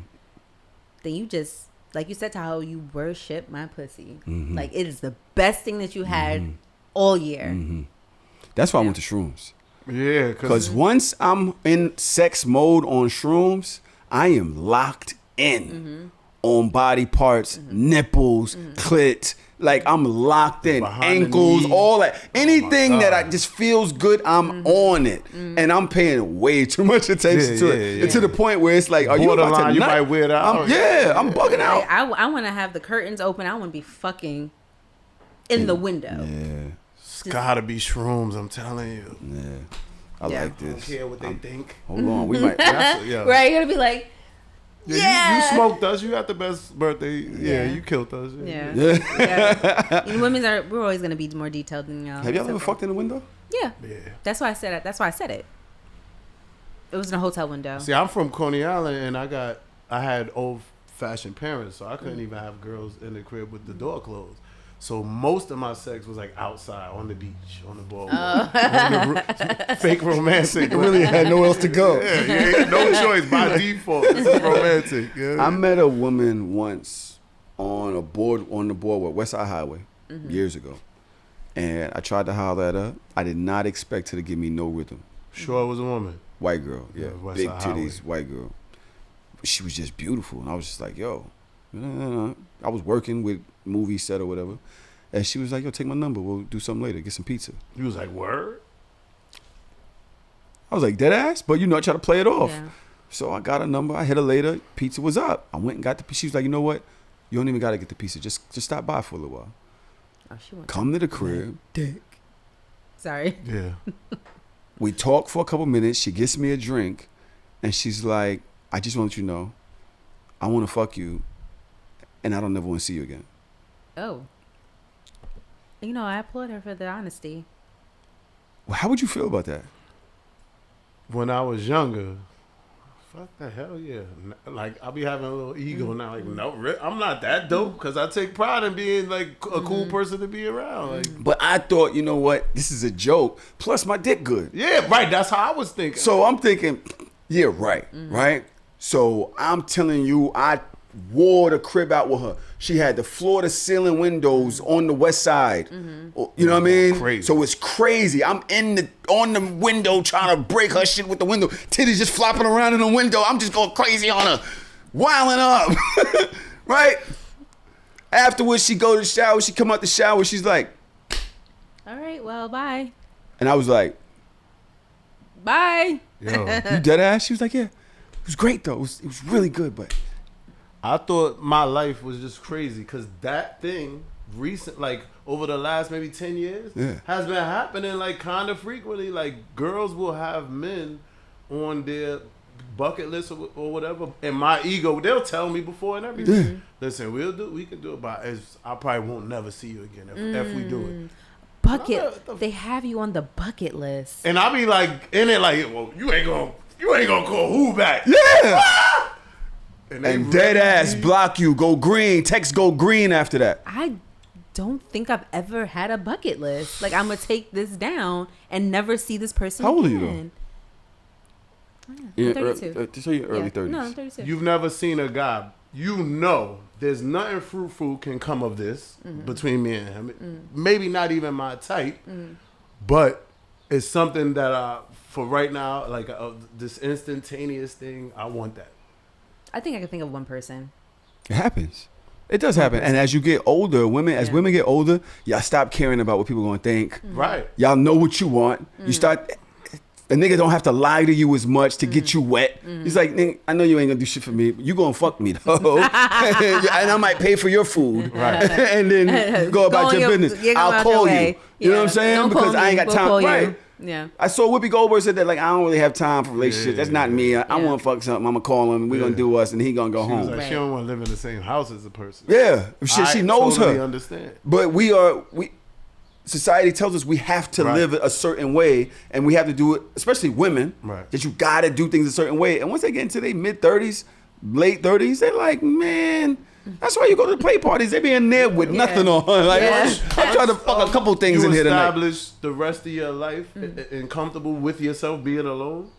you just, like you said, Tahoe, you worship my pussy. Like it is the best thing that you had all year. That's why I went to shrooms. yeah, Because once I'm in sex mode on shrooms, I am locked in on body parts, nipples, clit. Like I'm locked in, Behind the ankles, knee. all that. Anything that I God. just feels good, I'm on it, and I'm paying way too much attention Yeah, to yeah, it. yeah. It's to the point where it's like, are you about to Borderline, you nut? might weird out. I'm bugging out. Like, I want to have the curtains open. I want to be fucking in the window. Yeah, It's gotta be shrooms. I'm telling you. yeah. I Yeah. like I don't this. care what they think. Hold on, we might. Yeah. Right? You're gonna be like, Yeah, you smoked us. You got the best birthday. Yeah, Yeah. you killed us. yeah. Yeah. Yeah. You know, we're always gonna be more detailed than y'all. Have y'all So- ever fucked in the window? Yeah. Yeah. That's why I said it. That's why I said it. It was in a hotel window. See, I'm from Coney Island, and I had old fashioned parents, so I couldn't even have girls in the crib with the door closed. So most of my sex was like outside on the beach, on the boardwalk, on the fake romantic. Really had nowhere else to go. Yeah, you ain't no choice by default. This is romantic. Yeah. I met a woman once on the boardwalk, West Side Highway, years ago, and I tried to holler at her. I did not expect her to give me no rhythm. Sure, it was a woman. White girl, yeah, West big Side titties, white girl. She was just beautiful, and I was just like, yo. I was working with movie set or whatever, and she was like, yo, take my number. We'll do something later. Get some pizza. You was like, word? I was like, dead ass, but I try to play it off. Yeah. So I got a number. I hit her later. Pizza was up. I went and got the pizza. She was like, you know what? You don't even got to get the pizza. Just stop by for a little while. Oh, she went. Come to the crib. Sorry. Yeah. We talk for a couple minutes. She gets me a drink, and she's like, I just want to let you know, I want to fuck you, and I don't never want to see you again. Oh. I applaud her for the honesty. Well, how would you feel about that? When I was younger, fuck the hell yeah. Like, I'll be having a little ego now. Like, no, I'm not that dope because I take pride in being like a cool person to be around. Like, But I thought, you know what? This is a joke. Plus, my dick good. yeah, right. That's how I was thinking. So I'm thinking, yeah, right, right? So I'm telling you, I wore the crib out with her. She had the floor-to-ceiling windows on the west side. You know what I mean? Crazy. So it's crazy. I'm on the window trying to break her shit with the window. Titties just flopping around in the window. I'm just going crazy on her, wilding up, right? Afterwards, she go to the shower. She come out the shower. She's like, All right. Well, bye. and I was like, Bye. Yo, you dead ass? She was like, yeah. It was great though. It was really good, but I thought my life was just crazy because that thing recent, like over the last maybe 10 years, Yeah. has been happening like kind of frequently. Like girls will have men on their bucket list or whatever, and my ego, they'll tell me before and everything. Yeah. Listen, we can do it, but I probably won't never see you again if we do it. Bucket. They have you on the bucket list. And I'll be like in it like, well, you ain't gonna call who back? Yeah. And, they And dead really ass be- block you. Go green. Text go green after that. I don't think I've ever had a bucket list. Like, I'm gonna take this down and never see this person How old are you, again. Yeah, I'm 32. So you're early Yeah. 30s. No, I'm 32. You've never seen a guy. You know, there's nothing fruitful can come of this between me and him. Maybe not even my type, but it's something that for right now, like this instantaneous thing, I want that. I think I can think of one person. It happens. It does happen. And as you get older, women get older, y'all stop caring about what people gonna think. Right. Y'all know what you want. You start. The nigga don't have to lie to you as much to get you wet. He's like, nigga, I know you ain't gonna do shit for me, but you gonna fuck me though, and I might pay for your food, Right. and then you go about your business. I'll call you. You know what I'm saying? Because I ain't got time. Right. Yeah. I saw Whoopi Goldberg said that, like, I don't really have time for relationships. That's not me. I want to fuck something. I'm gonna call him. We're gonna do us, and he gonna go She was home. like, she don't want to live in the same house as a person. Yeah, she knows totally her. Understand. But society tells us we have to live a certain way, and we have to do it, especially women, that you gotta do things a certain way. And once they get into their mid-30s, late 30s, they're like, man, that's why you go to the play parties. They be in there with nothing on. Like, I'm trying to fuck a couple things in here tonight. You establish the rest of your life and comfortable with yourself being alone,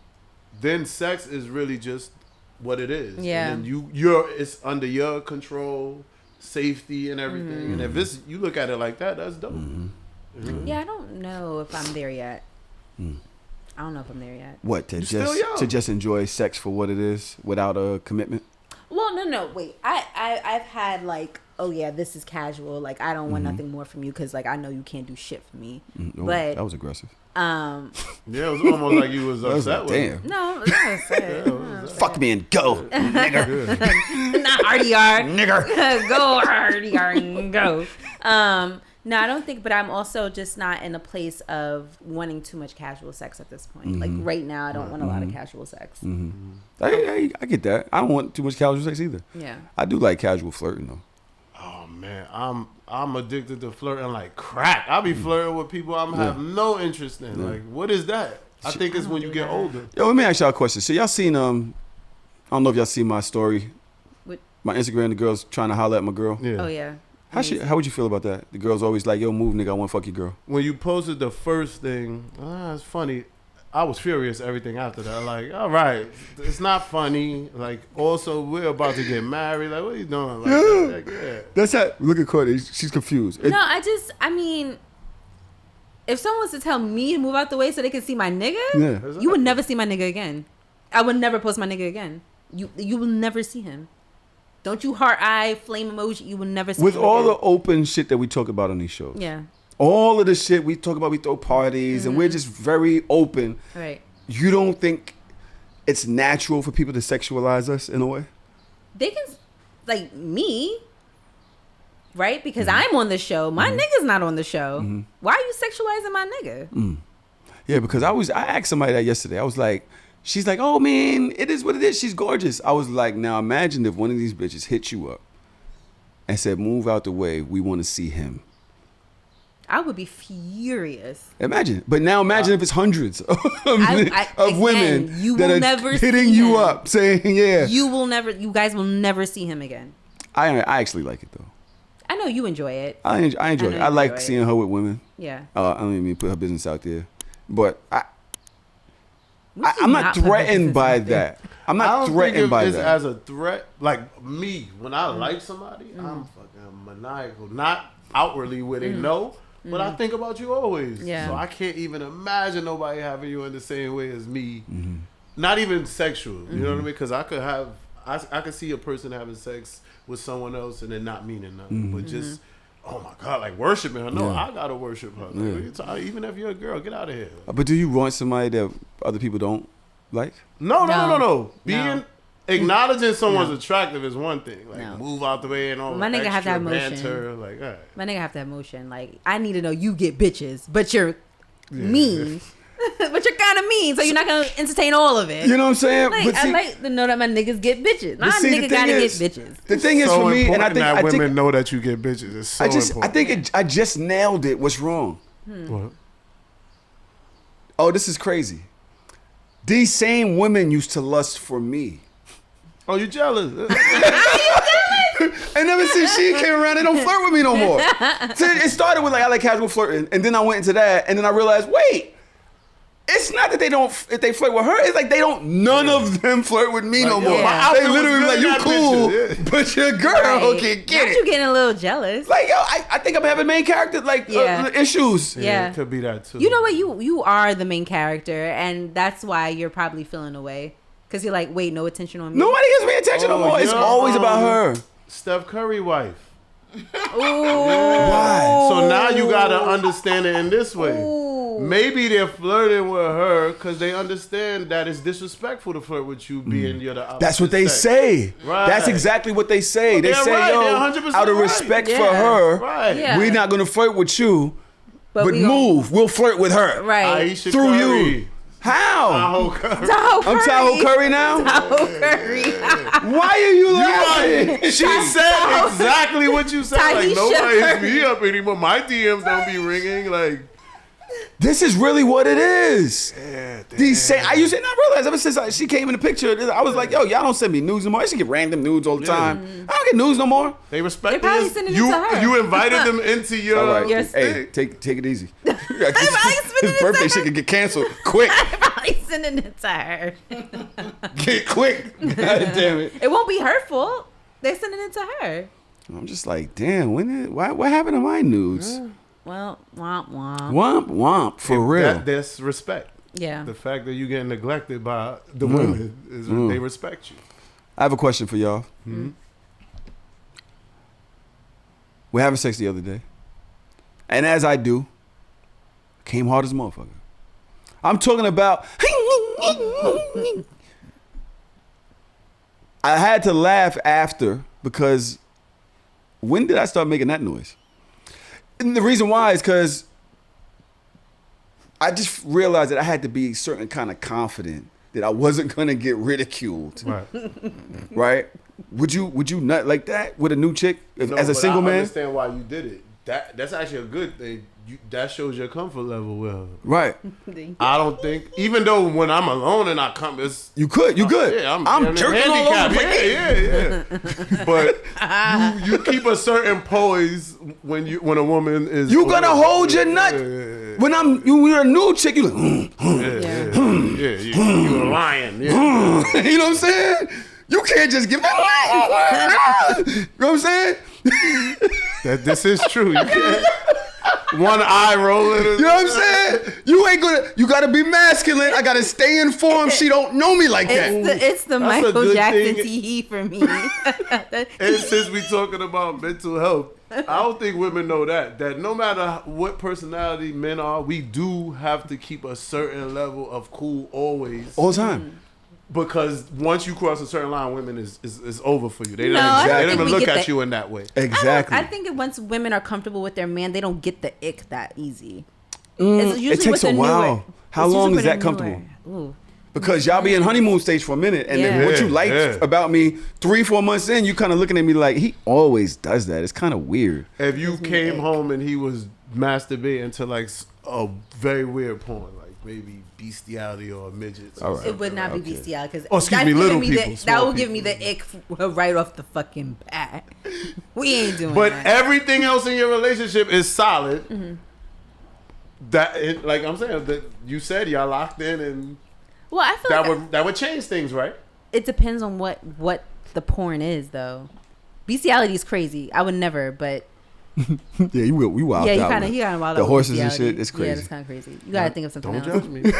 then sex is really just what it is. Yeah. And then it's under your control, safety and everything. And if you look at it like that, that's dope. Yeah, I don't know if I'm there yet. I don't know if I'm there yet. What, to still young. just enjoy sex for what it is without a commitment? Well, no, wait. I've had like, oh yeah, this is casual. Like, I don't want nothing more from you because like I know you can't do shit for me. Oh, But that was aggressive. Yeah, it was almost like you was upset with Damn. no, that's sad. Fuck me and go, nigga. Not RDR. Nigger. Go RDR, go. No, I don't think, but I'm also just not in a place of wanting too much casual sex at this point. Like right now, I don't want a lot of casual sex. I get that. I don't want too much casual sex either. Yeah. I do like casual flirting though. Oh man, I'm addicted to flirting like crack. I be flirting with people I'm have no interest in. Like, what is that? I think it's when you get older. Yo, let me ask y'all a question. So y'all seen I don't know if y'all seen my story, What? my Instagram. The girls trying to holler at my girl. Yeah. Oh yeah. How would you feel about that? The girls always like, yo, move, nigga. I want to fuck your girl. When you posted the first thing, it's funny. I was furious everything after that. Like, all right, it's not funny. Like, also, we're about to get married. Like, what are you doing? Like, yeah. That's how. Look at Courtney. She's confused. No, I mean, if someone was to tell me to move out the way so they can see my nigga, Yeah. you would never see my nigga again. I would never post my nigga again. You will never see him. Don't you heart eye flame emoji? You will never see With him all again. the open shit that we talk about on these shows. Yeah. All of the shit we talk about, we throw parties and we're just very open. Right. You don't think it's natural for people to sexualize us in a way? They can, like me, right? Because I'm on the show. My nigga's not on the show. Why are you sexualizing my nigga? Yeah, because I asked somebody that yesterday. I was like, she's like, oh man, it is what it is. She's gorgeous. I was like, now imagine if one of these bitches hit you up and said, move out the way. We want to see him. I would be furious. Imagine. But now imagine if it's hundreds of again, women you that will are never hitting see you him. up saying, yeah. You guys will never see him again. I actually like it though. I know you enjoy it. I enjoy it. know I you like enjoy it. seeing her with women. Yeah. I don't even mean to put her business out there. But We do I'm not put threatened business by out there. that. I'm I not don't threatened think by it's that. as a threat. Like me, when I like somebody, I'm fucking maniacal. Not outwardly where they know, but I think about you always. Yeah. So I can't even imagine nobody having you in the same way as me. Not even sexual. You know what I mean? Because I could see a person having sex with someone else and then not meaning nothing, but just. Oh my God! Like worshiping her. No, I gotta worship her. Like, what are you talking- even if you're a girl, get out of here. But do you want somebody that other people don't like? No. No. Being Acknowledging someone's attractive is one thing. Like, No. move out the way and all My the nigga have to extra have motion. banter. Like, all right. My nigga have to have motion. Like, I need to know you get bitches, but you're mean. But you're kind of mean, so you're not gonna entertain all of it. You know what I'm saying? Like, But I see- like to know that my niggas get bitches. My see, the nigga thing gotta is- get bitches. The thing is So for me, and I important think that I women think know that you get bitches. It's so important. I think I just nailed it. What's wrong? What? Oh, this is crazy. These same women used to lust for me. Oh, you jealous? And ever since she came around, they don't flirt with me no more. So it started with like I like casual flirting, and then I went into that, and then I realized, wait, it's not that they don't. If they flirt with her, it's like they don't. None of them flirt with me no Like, yo, more. my They outfit was literally good like, in you that cool, picture, yeah. but your girl Right. can Not get you it. getting a little jealous. Like yo, I think I'm having main character like issues. Yeah. It could be that too. You know what? You are the main character, and that's why you're probably feeling away. Because you're like, wait, no attention on me. Nobody gives me attention no more. It's yeah, always about her. Steph Curry wife. Ooh. Why? So now you gotta understand it in this way. Ooh. Maybe they're flirting with her because they understand that it's disrespectful to flirt with you being you're the opposite That's what they sex. say. Right. That's exactly what they say. Well, they they're say, right. yo, They're 100% out of right. respect for Yeah. her, Right. Yeah. we're not gonna flirt with you, but we gon- move. We'll flirt with her. Right. Aisha Through Curry. you. How? Tahoe Curry. Tahoe I'm Tahoe Curry now. Tahoe Curry. Why are you You laughing? right. She said exactly what you said. Like Tahisha nobody hits Curry. me up anymore. My DMs don't be ringing. Like This is really what it is. yeah, These say I used to not realize ever since she came in the picture, I was like, yo, y'all don't send me nudes no more. I used to get random nudes all the time. I don't get nudes no more. they respect They probably this. sending it You to her. you invited them into your. All right, Yes. hey, take it easy. probably sending His it to birthday her. shit could get canceled quick. Probably sending it to her. Get quick. God damn it. It won't be her fault. They're sending it to her. I'm just like, damn, what happened to my nudes? Well, womp womp. Womp womp for real. That's respect. Yeah. The fact that you getting neglected by the women is they respect you. I have a question for y'all. We're having sex the other day, and as I do, came hard as a motherfucker. I'm talking about. I had to laugh after because when did I start making that noise? And the reason why is because I just realized that I had to be certain kind of confident that I wasn't gonna get ridiculed. Right. Right? Would you nut like that with a new chick No, as a but single I man? understand why you did it. That's actually a good thing. That shows your comfort level with her. Right. I don't think, even though when I'm alone and I come, it's You good. yeah, I'm jerking all over the place. Yeah. But you keep a certain poise when a woman is. You gonna hold your nut. Yeah. When you're a new chick, you like, You a lion. Yeah. you know what I'm saying? You can't just give that. You know what I'm saying? That this is true. You can't. One eye rolling. You know what I'm saying? You ain't gonna. You gotta be masculine. I gotta stay informed. She don't know me like that. It's the That's a Michael good Jackson thing. tee for me. And since we talking about mental health, I don't think women know that no matter what personality men are, we do have to keep a certain level of cool always. All the time. Because once you cross a certain line, women is over for you. They No, don't, I don't they don't think even we look get at that. you in that way. Exactly. I think that once women are comfortable with their man, they don't get the ick that easy. it takes a while. How long is that comfortable? Ooh. Because y'all be in honeymoon stage for a minute, and then Yeah. what you like Yeah. about me 3-4 months in, you kind of looking at me like he always does that. It's kind of weird. If you came home and he was masturbating to like a very weird porn, like maybe bestiality or midgets. All right. It would not be bestial because Oh, excuse me, little people, that small will give me people. the ick right off the fucking bat. We ain't doing But that. everything else in your relationship is solid. Mm-hmm. Like I'm saying, that you said y'all locked in, and Well, I feel like that would change things, right? it depends on what the porn is, though. Bestiality is crazy. I would never, but Yeah, we wild yeah, out. you kind of wild out. The with horses and bestiality. shit, it's Yeah, crazy. that's kind of crazy. You gotta think of something Don't else. judge me.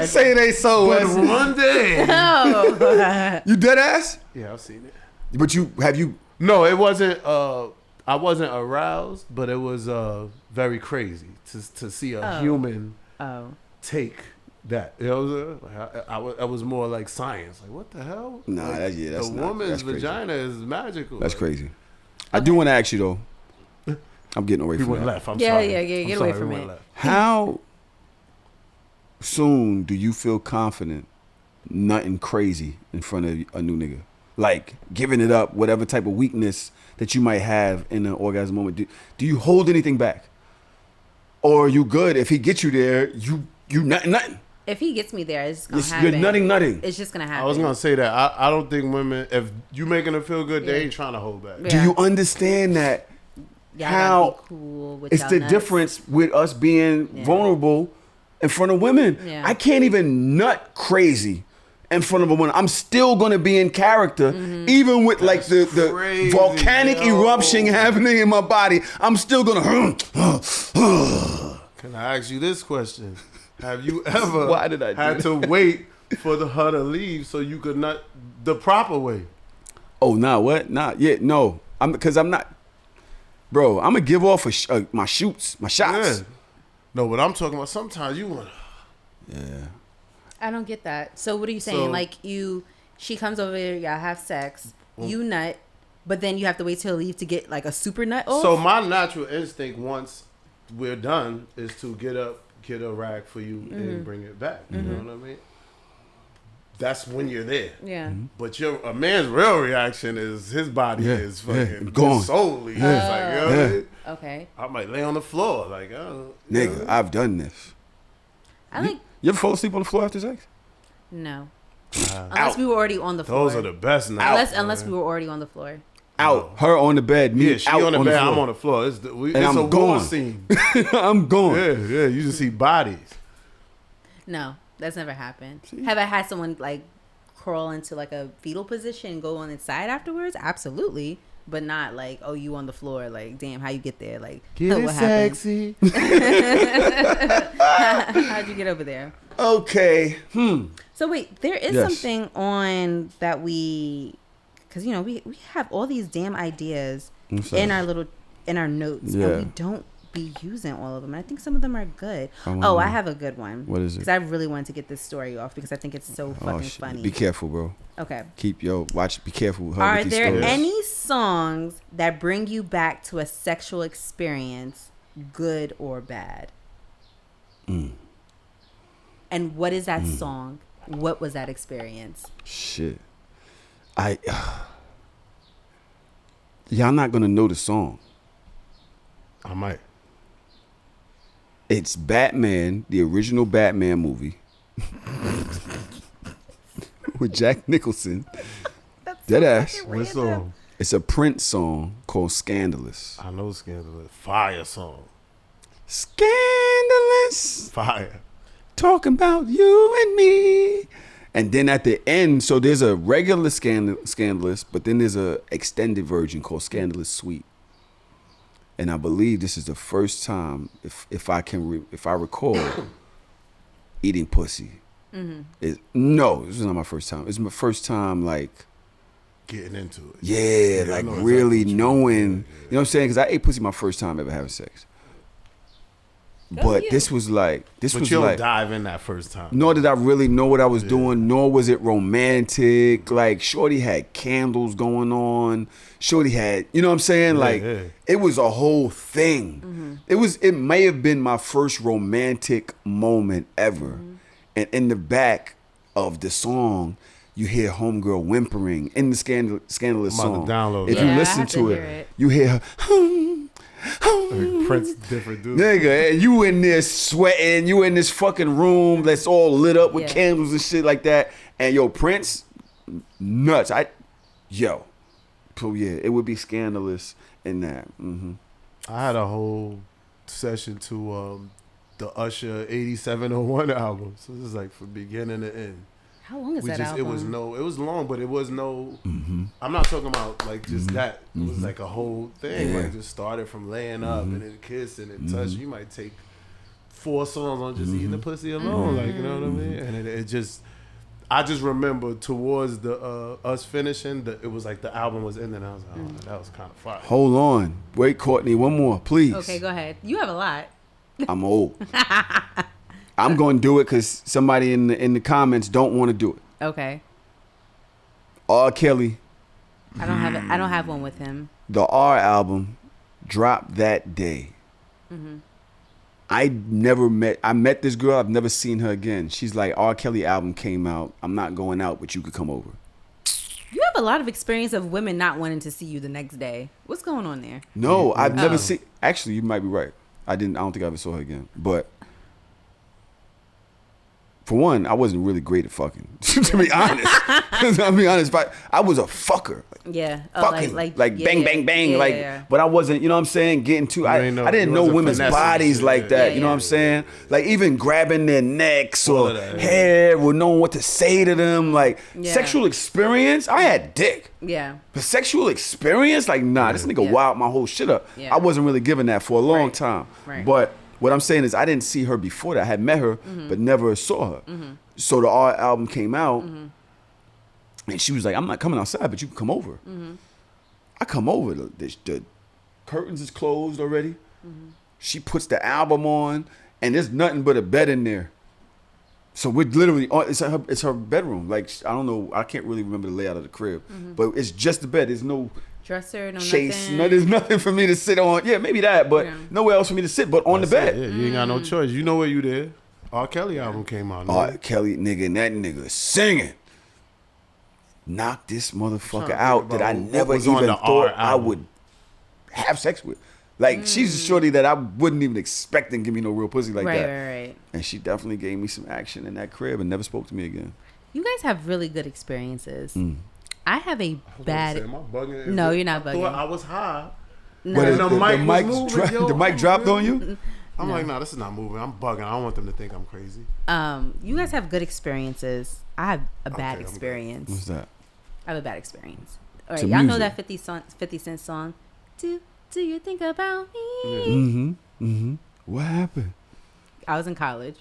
Say they so. But Wesley. one day, Oh, You dead ass? yeah, I've seen it. But have you? No, it wasn't. I wasn't aroused, but it was very crazy to see a human oh, take that. You know what I'm saying? I was more like science. Like, what the hell? Nah, like, that's the not, woman's that's crazy. vagina is magical. That's like, crazy. I do want to ask you though. I'm getting away We from went that. left. I'm Yeah, sorry. yeah, yeah, I'm get away sorry, from we went it. left. How soon do you feel confident nothing crazy in front of a new nigga? Like giving it up, whatever type of weakness that you might have in an orgasm moment. Do you hold anything back? Or are you good? If he gets you there, you nothing. If he gets me there, it's just gonna happen. You're nutting. It's just gonna happen. I was gonna say that. I don't think women, if you making them feel good, they ain't trying to hold back. Yeah. Do you understand that? Y'all how gotta be cool with it's y'all the nuts. difference with us being vulnerable in front of women. Yeah. I can't even nut crazy in front of a woman. I'm still gonna be in character, even with like the crazy, volcanic yo. eruption happening in my body. I'm still gonna. Can I ask you this question? Have you ever Why did I do had that? to wait for her to leave so you could nut the proper way? Oh, nah, what? Nah, yeah, no. Because I'm not. Bro, I'm gonna give off my shots. Yeah. No, but I'm talking about sometimes you want. Yeah. I don't get that. So what are you saying? So- Like she comes over here, y'all have sex, you nut, but then you have to wait till leave to get like a super nut off? So my natural instinct once we're done is to get up, get a rag for you, and bring it back. You know what I mean? That's when you're there. Yeah. But a man's real reaction is his body Yeah, is fucking gone. solely. It's like, you know what I mean? Okay. I might lay on the floor. Like, I don't, Nigga, I've done this. I like You ever fall asleep on the floor after sex? no. Out. Unless we were already on the floor. Those are the best nights. Unless we were already on the floor. Out. Her on the bed. Me Yeah, she out on the bed, floor. I'm on the floor. It's, it's I'm a war gone. scene. I'm gone. Yeah, you just see bodies. No, that's never happened. Have I had someone like crawl into like a fetal position and go on its side afterwards? Absolutely. But not like, oh, you on the floor. Like, damn, how you get there? Like, Get what it happened? sexy. How'd you get over there? Okay. So wait, there is Yes. something on that because you know we have all these damn ideas What's that? in our notes, Yeah. and we don't be using all of them. And I think some of them are good. I wanna Oh, know. I have a good one. What is it? Because I really wanted to get this story off because I think it's so fucking shit. funny. Be careful, bro. Okay. Watch. Be careful with her. Are with these there stories. any songs that bring you back to a sexual experience, good or bad? And what is that song? What was that experience? Shit. Y'all not gonna know the song. I might. It's Batman, the original Batman movie with Jack Nicholson. Dead ass. What song? It's a Prince song called Scandalous. I know Scandalous. Fire song. Scandalous. Fire. Talking about you and me. And then at the end, so there's a regular Scandalous, but then there's a extended version called Scandalous Suite. And I believe this is the first time, if I recall, eating pussy. No, this is not my first time. It's my first time, like, Getting into it. yeah, I like know exactly really what you mean. knowing. Yeah, You know what I'm saying? Because I ate pussy my first time ever having sex. But you. this was like, But you don't dive in that first time. nor did I really know what I was doing, nor was it romantic. Like, Shorty had candles going on. Shorty had, you know what I'm saying? Like, yeah. it was a whole thing. It may have been my first romantic moment ever. And in the back of the song, you hear homegirl whimpering in the Scandalous I'm about song. to download If that. you Yeah, I listen have to to hear it, it. you hear her, Prince, different dude. nigga, and you in there sweating, you in this fucking room that's all lit up with Yeah. candles and shit like that, and yo, Prince, nuts. So yeah, it would be Scandalous in that. I had a whole session to the Usher 8701 album. So this is like from beginning to end. How long is that album? It was long, but it was no, I'm not talking about like just that. It was like a whole thing. Yeah. Like just started from laying up and then kissing and touching. You might take 4 songs on just eating the pussy alone. Like, you know what I mean? And it just, I just remember towards the us finishing, it was like the album was ending. I was like, oh, that was kind of fire. Hold on, wait, Courtney, one more, please. Okay, go ahead. You have a lot. I'm old. I'm going to do it because somebody in the comments don't want to do it. Okay. R. Kelly, I don't have one with him. the R album dropped that day. Mm-hmm. I met this girl. I've never seen her again. She's like, R. Kelly album came out. I'm not going out, but you could come over. You have a lot of experience of women not wanting to see you the next day. What's going on there? No, I've never seen. Actually, you might be right. I don't think I ever saw her again. But for one, I wasn't really great at fucking. To be honest, I was a fucker. Yeah, Fucking like bang, bang, bang, yeah. But I wasn't, you know what I'm saying, getting too. I didn't know women's bodies like that. You know what I'm saying? Like even grabbing their necks or hair, or knowing what to say to them. Like sexual experience, I had dick. Yeah. The sexual experience, like nah, this nigga wild my whole shit up. Yeah. I wasn't really giving that for a long time. Right. But what I'm saying is, I didn't see her before that. I had met her, but never saw her. So the R album came out. And she was like, I'm not coming outside, but you can come over. I come over. The curtains is closed already. She puts the album on, and there's nothing but a bed in there. So we're literally, it's her bedroom. Like, I don't know, I can't really remember the layout of the crib. But it's just the bed. There's no dresser, no chase. nothing. There's nothing for me to sit on. Yeah, maybe that, but nowhere else for me to sit but on the bed. Yeah, you ain't got no choice. You know where you there. R. Kelly album came out. R. Kelly, nigga, and that nigga singing. Knock this motherfucker out that I never even thought I would have sex with. Like, she's a shorty that I wouldn't even expect and give me no real pussy like that. Right. And she definitely gave me some action in that crib and never spoke to me again. You guys have really good experiences. I have a bad. Am I bugging? No, you're not I bugging. thought I was high. No. But The mic dropped on you? I'm like, nah, this is not moving. I'm bugging. I don't want them to think I'm crazy. You guys have good experiences. I have a bad Okay, experience. What's that? I have a bad experience. All right, To y'all know music. that 50 Cent song? Do you think about me? What happened? I was in college,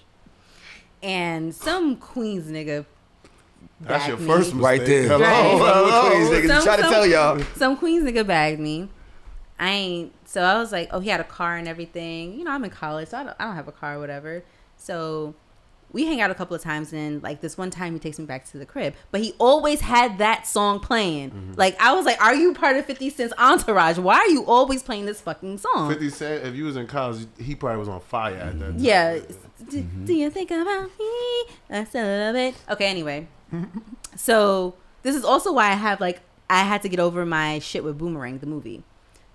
and some Queens nigga. That's your bagged first me. mistake. Right there. Hello. Hello. Queens niggas. Try to tell y'all. Some Queens nigga bagged me. So I was like, oh, he had a car and everything. You know, I'm in college, so I don't have a car or whatever. So we hang out a couple of times, and like this one time he takes me back to the crib, but he always had that song playing. Like, I was like, are you part of 50 Cent's entourage? Why are you always playing this fucking song? 50 Cent, if you was in college, he probably was on fire at that time. Yeah. Do you think about me? That's a little bit. Okay, anyway. So this is also why I had to get over my shit with Boomerang, the movie.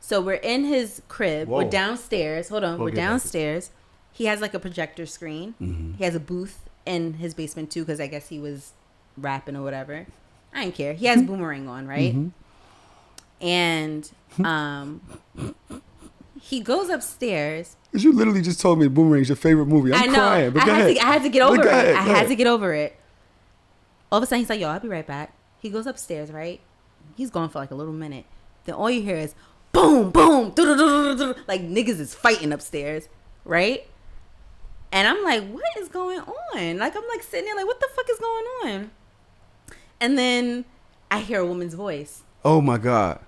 So we're in his crib. Whoa. We're downstairs. Hold on. We'll We're get back to downstairs. He has like a projector screen. He has a booth in his basement too, because I guess he was rapping or whatever. I didn't care. He has Boomerang on, right? And he goes upstairs. You literally just told me Boomerang's your favorite movie. I'm I know. crying, but go ahead. I had to get over Go it. ahead, I go had ahead. to get over it. All of a sudden, he's like, yo, I'll be right back. He goes upstairs, right? He's gone for like a little minute. Then all you hear is boom, boom, like niggas is fighting upstairs, right? And I'm like, what is going on? Like, I'm like sitting there like, what the fuck is going on? And then I hear a woman's voice. Oh my God.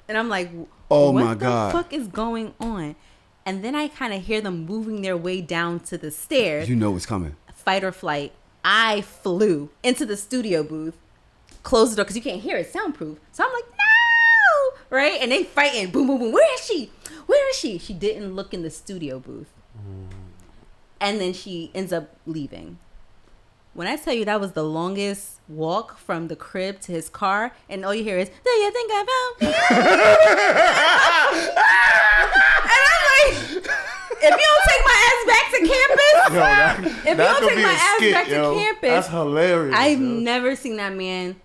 And I'm like, Oh what my God. the fuck is going on? And then I kind of hear them moving their way down to the stairs. You know what's coming. Fight or flight. I flew into the studio booth, closed the door because you can't hear it, soundproof. So I'm like, no, right? And they fighting, boom, boom, boom. Where is she? Where is she? She didn't look in the studio booth. And then she ends up leaving. When I tell you that was the longest walk from the crib to his car, and all you hear is, do you think about me? And I'm like, if you don't take my ass back to campus, if you don't take my ass back to campus, that's hilarious. I've yo. never seen that man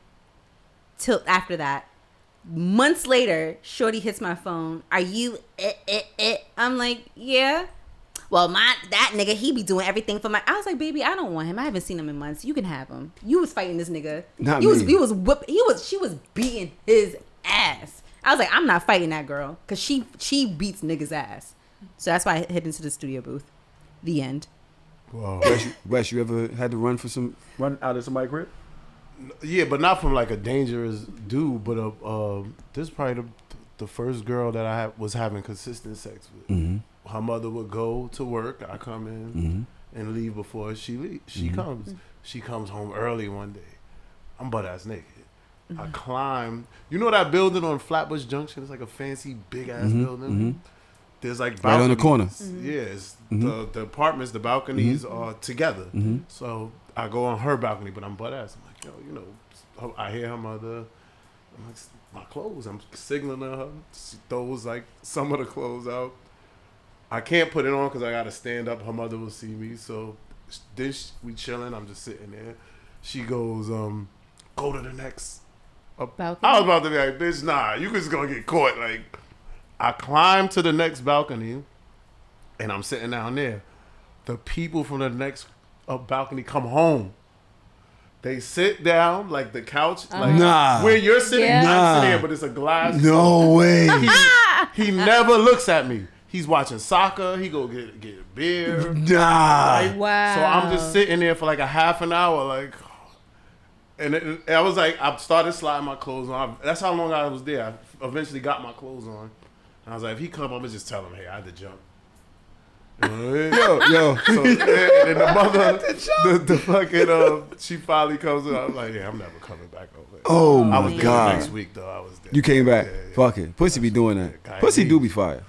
till after that. Months later, Shorty hits my phone. Are you it? I'm like, yeah. Well, that nigga, he be doing everything for my. I was like, baby, I don't want him. I haven't seen him in months. You can have him. You was fighting this nigga. Not He was me. she was beating his ass. I was like, I'm not fighting that girl because she beats niggas ass. So that's why I hid into the studio booth. The end. Whoa. Wes, you ever had to run out of somebody's crib? Yeah, but not from like a dangerous dude. But this is probably the first girl that I was having consistent sex with. Her mother would go to work. I come in, and leave before she leaves. She comes. She comes home early one day. I'm butt ass naked. I climb. You know that building on Flatbush Junction? It's like a fancy big ass building. There's like balconies. Right on the corner. Yeah, it's the apartments, the balconies are together. So I go on her balcony, but I'm butt ass. I'm like, yo, you know, I hear her mother. I'm like, my clothes. I'm signaling her. She throws like some of the clothes out. I can't put it on because I got to stand up. Her mother will see me. So this we chilling. I'm just sitting there. She goes, go to the next. Balcony? I was about to be like, bitch, nah, you just gonna get caught. Like, I climb to the next balcony, and I'm sitting down there. The people from the next balcony come home. They sit down, like the couch, like where you're sitting. Yeah. I'm sitting there, but it's a glass. No way. He never looks at me. He's watching soccer. He go get a beer. Nah. Wow. So I'm just sitting there for like a half an hour, like. And I was like, I started sliding my clothes on. That's how long I was there. I eventually got my clothes on. And I was like, if he come up, I'm just tell him, hey, I had to jump. You know what I mean? Yo. So, and the mother, the fucking, she finally comes in. I was like, yeah, I'm never coming back over. Oh I was my there God. next week, though. I was there. You came back. Yeah. Fuck it. Pussy be doing that. Guy Pussy do be needs- fire.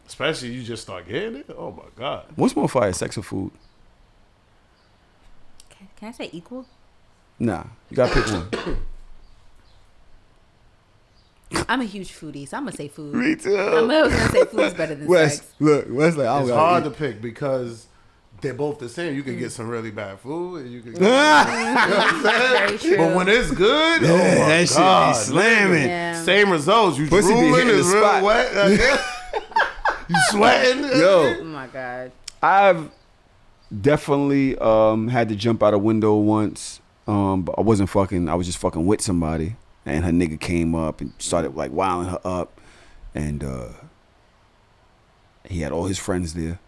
Especially you just start getting it. Oh, my God. What's more fire, sex or food? Can I say equal? Nah. You gotta pick one. I'm a huge foodie, so I'm gonna say food. Me too. I'm gonna say food is better than Wes, sex. look, Wes like, I don't It's gotta hard eat. to pick because they're both the same. You can get some really bad food, and you can. Very true. But when it's good, Yeah, oh my that shit be God, slamming. Yeah. Same results. You Pussy be drooling, hitting it's the real spot. wet. You sweating. Yo, Oh my God. I've definitely had to jump out a window once. But I wasn't fucking. I was just fucking with somebody, and her nigga came up and started like wilding her up, and he had all his friends there.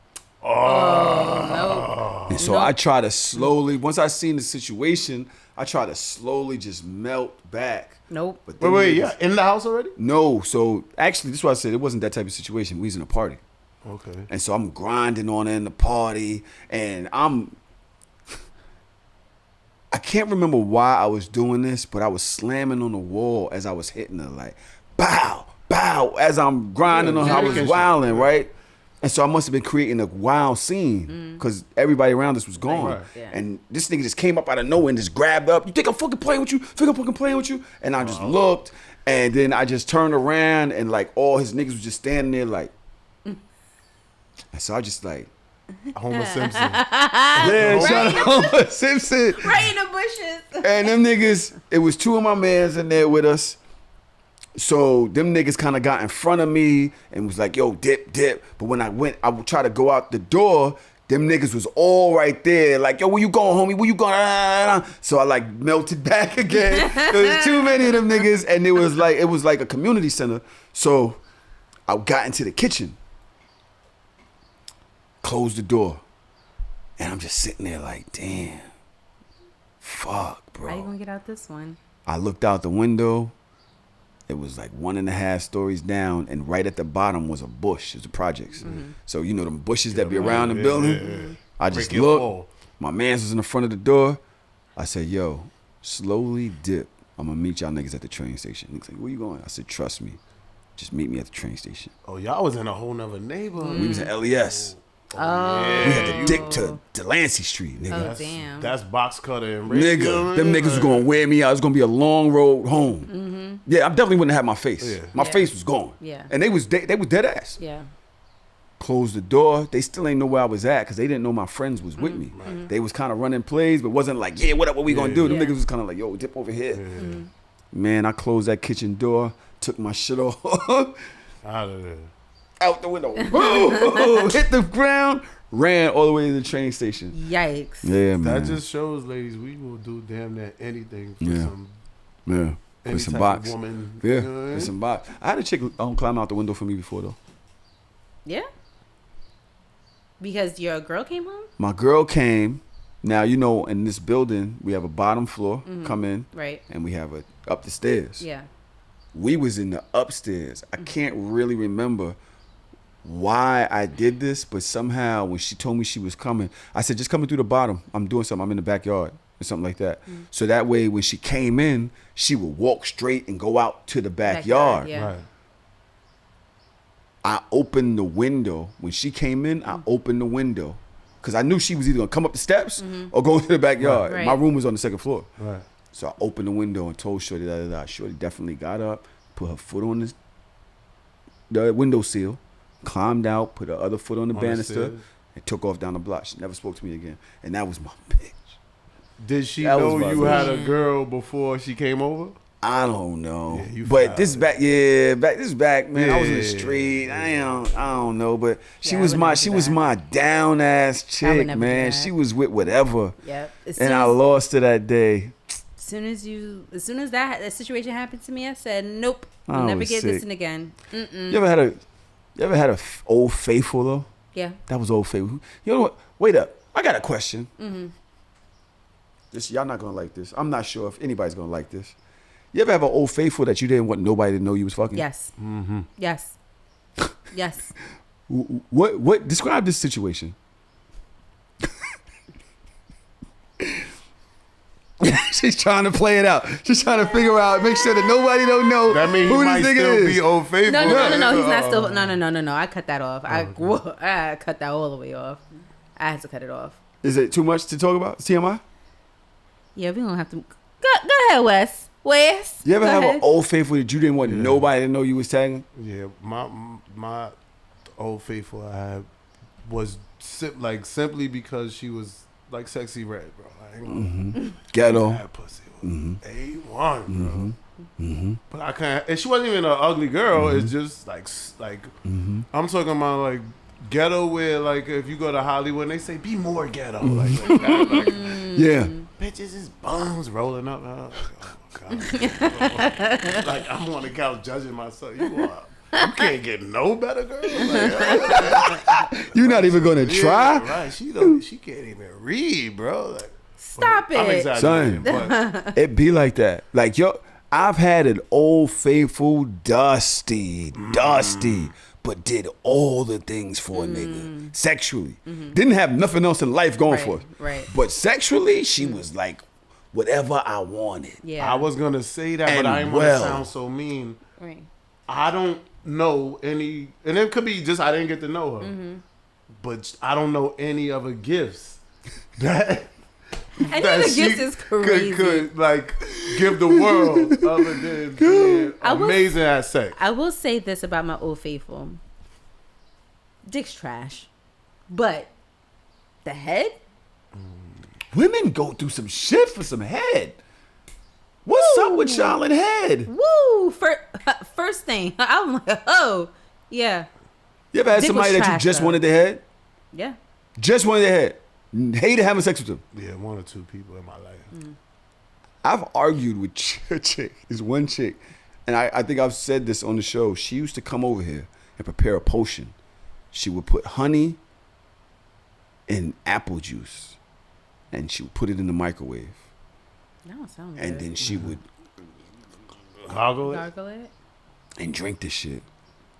Oh, And so I try to slowly. Once I seen the situation, I try to slowly just melt back. nope. But Wait, them yeah, niggas- in the house already? No, so actually, this is why I said it wasn't that type of situation. We was in a party. Okay. And so I'm grinding on it in the party, and I can't remember why I was doing this, but I was slamming on the wall as I was hitting her, like, bow, bow, as I'm grinding on her. I was dedication. wilding, right? And so I must have been creating a wild scene because everybody around us was gone. Right. Yeah. And this nigga just came up out of nowhere and just grabbed up. You think I'm fucking playing with you? Think I'm fucking playing with you? And I just looked, and then I just turned around, and like all his niggas was just standing there, like. And so I just like, Homer Simpson. yeah, shout out Homer Simpson. Right in the bushes. And them niggas, it was two of my mans in there with us. So them niggas kind of got in front of me and was like, yo, dip, dip. But when I would try to go out the door, them niggas was all right there. Like, yo, where you going, homie? Where you going? So I like melted back again. There was too many of them niggas. And it was like a community center. So I got into the kitchen. Closed the door. And I'm just sitting there like, damn. Fuck, bro. How you gonna get out this one? I looked out the window. It was like 1.5 stories down, and right at the bottom was a bush. It was the projects. So you know them bushes that be around the building. I just Break your looked. fall. My man's was in the front of the door. I said, yo, slowly dip. I'm gonna meet y'all niggas at the train station. Niggas like, where you going? I said, trust me. Just meet me at the train station. Oh, y'all was in a whole nother neighborhood. We was in LES. Oh, We had to dick to Delancey Street, nigga. oh damn. That's box cutter and radio. Nigga, them niggas was gonna wear me out. It was gonna be a long road home. Yeah, I definitely wouldn't have my face. Yeah. My Yeah. face was gone. Yeah. And they was dead ass. Yeah. Closed the door. They still ain't know where I was at because they didn't know my friends was with me. They was kind of running plays, but wasn't like, yeah, what we gonna do? Them Yeah. niggas was kind of like, yo, dip over here. Man, I closed that kitchen door, took my shit off, Out of there. out the window, boom, hit the ground, ran all the way to the train station. Yikes. Yeah, man. That just shows, ladies, we will do damn near anything for Yeah. some yeah. any For some type box. of woman. Yeah, You know what I for mean? some box. I had a chick climb out the window for me before though. Yeah. Because your girl came home? My girl came. Now you know in this building we have a bottom floor, come in, Right. and we have a up the stairs. Yeah. We was in the upstairs. I can't really remember why I did this, but somehow when she told me she was coming, I said, just coming through the bottom. I'm doing something. I'm in the backyard or something like that. So that way when she came in, she would walk straight and go out to the backyard. Yeah. Right. I opened the window. When she came in, I opened the window. Because I knew she was either going to come up the steps or go into the backyard. Right. My room was on the second floor. Right. So I opened the window and told Shorty, da-da-da. Shorty definitely got up, put her foot on the windowsill, climbed out, put her other foot on the banister, stairs. and took off down the block. She never spoke to me again. And that was my bitch. Did she That was know my you bitch. had a girl before she came over? I don't know. Yeah, you but foul. this is back, man. I was in the Yeah. street. I don't know. But she Yeah, I was would my never she do was that. my down ass chick, never do man. that. She was with whatever. Yep. And I lost her that day. As soon as that situation happened to me, I said, nope, I I'll never was get sick. this in again. You ever had a old faithful though? Yeah. That was old faithful. You know what? Wait up. I got a question. This y'all not gonna like this. I'm not sure if anybody's gonna like this. You ever have an old faithful that you didn't want nobody to know you was fucking? Yes. Yes. Yes. What? Describe this situation. She's trying to play it out. She's trying to figure out, make sure that nobody don't know That means who he might this nigga still is. be old faithful. No. He's not still. No. I cut that off. I cut that all the way off. I had to cut it off. Is it too much to talk about? TMI? Yeah, we don't have to. Go ahead, Wes. You ever go have ahead. an old faithful that you didn't want nobody to know you was tagging? Yeah, my old faithful I had was simply because she was like sexy red, bro. I ain't gonna Ghetto. that pussy was A1, bro. But I can't. And she wasn't even an ugly girl. It's just like I'm talking about like ghetto where like if you go to Hollywood and they say be more ghetto like that, like Yeah. bitches is bums rolling up. Oh God. Like I'm on the couch judging myself. You can't get no better girl. Like, You're not even gonna try? yeah, right? She can't even read, bro. Like, Stop I'm it. exaggerating, but It be like that. Like, yo, I've had an old faithful dusty, but did all the things for a nigga sexually. Didn't have nothing else in life going for her. Right. But sexually, she was like whatever I wanted. Yeah. I was gonna say that, but And I didn't want well. to sound so mean. Right. I don't know any, and it could be just I didn't get to know her, but I don't know any other gifts that. Any that other she gifts is crazy. Could like give the world other than being amazing at sex. I will say this about my old faithful. Dick's trash. But the head? Women go through some shit for some head. What's up with y'all in head? Woo! First thing. I'm like, oh, yeah. You ever had Dick was somebody that you trash, just though. wanted their head? Yeah. Just wanted their head. Hated having sex with them. Yeah, one or two people in my life. I've argued with a chick, this one chick, and I think I've said this on the show. She used to come over here and prepare a potion. She would put honey in apple juice, and she would put it in the microwave. That don't sound And good. then she would Goggle it. Gargle it? and drink this shit.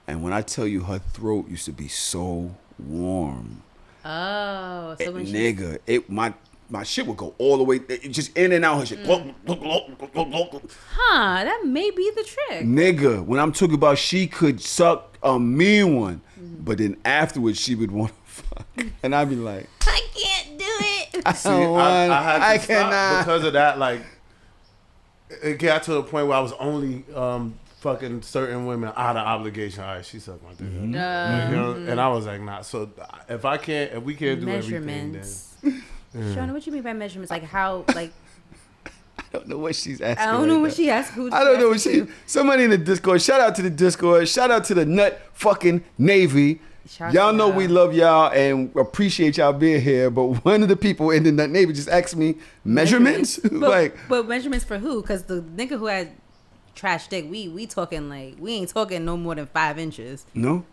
And when I tell you her throat used to be so warm, Oh, so when she... nigga, my shit would go all the way, it just in and out her shit. Huh, that may be the trick. Nigga, when I'm talking about she could suck a mean one, but then afterwards she would want to fuck. And I'd be like, I can't do it. I See, don't want, I had to I stop cannot. because of that. Like, it got to a point where I was only fucking certain women out of obligation. All right, she sucked my dick. You know? And I was like, nah. So if we can't do everything, then Measurements. Shauna, what you mean by measurements? Like how, like... I don't know what she's asking. I don't know right what now. she asked. Who I don't know what she she. asked Somebody in the Discord. Shout out to the Discord. Shout out to the nut fucking Navy. Shout Y'all out to know y'all. we love y'all and appreciate y'all being here. But one of the people in the nut Navy just asked me measurements. But measurements for who? Because the nigga who had trash dick, we talking like, we ain't talking no more than 5 inches. No.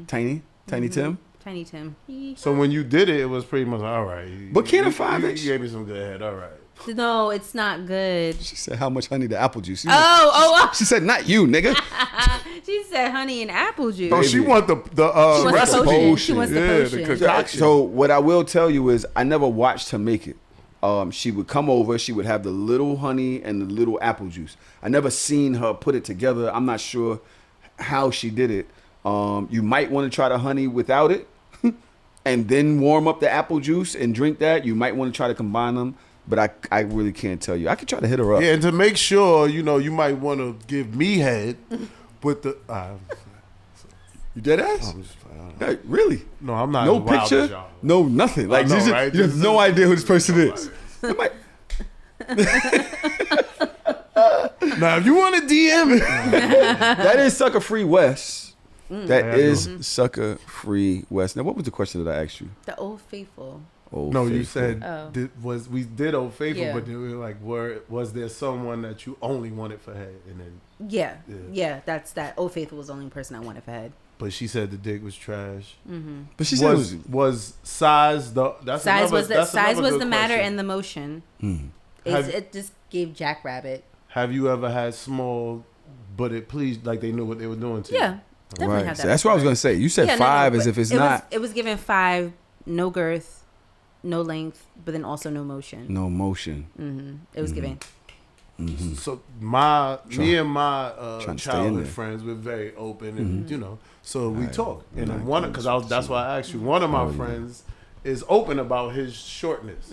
Tiny Tim. Tiny Tim. So when you did it, it was pretty much all right. But can't a 5 inch- You gave me some good head. All right. No, it's not good. She said, how much honey the apple juice? Oh. She said, not you, nigga. She said honey and apple juice. Oh, she want the She wants the recipe. potion. She wants the Yeah, potion. the concoction. So what I will tell you is I never watched her make it. She would come over, she would have the little honey and the little apple juice. I never seen her put it together. I'm not sure how she did it. You might want to try the honey without it and then warm up the apple juice and drink that. You might want to try to combine them, but I really can't tell you. I could try to hit her up. Yeah, and to make sure, you know, you might want to give me head with the. You dead ass? I'm just playing. Hey, really? No, I'm not. No as wild as picture? y'all. No nothing. Like know, you right? have no idea who this person is. I'm like, Now, if you want to DM it, that is Sucker Free West. That Yeah, I is Sucker Free West. Now, what was the question that I asked you? The Old Faithful. Old no, you Faithful. said we did Old Faithful, Yeah. but then we were like, was there someone that you only wanted for head, and then Yeah. That's that. Old Faithful was the only person I wanted for head. but she said the dick was trash. But she said Was size the that's Size another, was the that's size another was good the matter question. and the motion. Have- It just gave Jackrabbit. Have you ever had small, but it pleased like they knew what they were doing to you? Yeah, definitely right. had that. So that's what I was before. gonna say. You said Yeah, no, five as but if it's it not it was given 5, no girth, no length, but then also no motion. no motion. It was given. So me and my trying to stay in childhood there. friends, we're very open, and you know, so we talk. And then that's why I asked you. One of my friends is open about his shortness,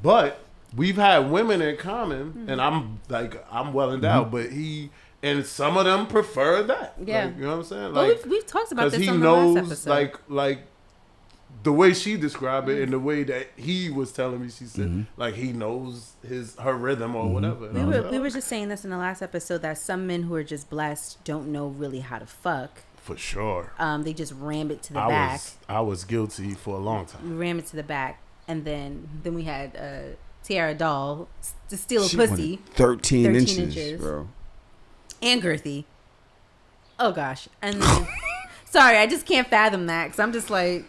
but we've had women in common, and I'm well endowed, but and some of them prefer that. Yeah. Like, you know what I'm saying? Well, Like, we've talked about because this he on the last knows episode. like the way she described it and the way that he was telling me, she said like he knows her rhythm or whatever. And I was like, we were just saying this in the last episode that some men who are just blessed don't know really how to fuck. for sure. They just ram it to the back. I was guilty for a long time. We ram it to the back, and then we had Tiara Doll to steal a She pussy. wanted 13 13 inches, inches. bro. And girthy. Oh gosh. And then, sorry, I just can't fathom that because I'm just like,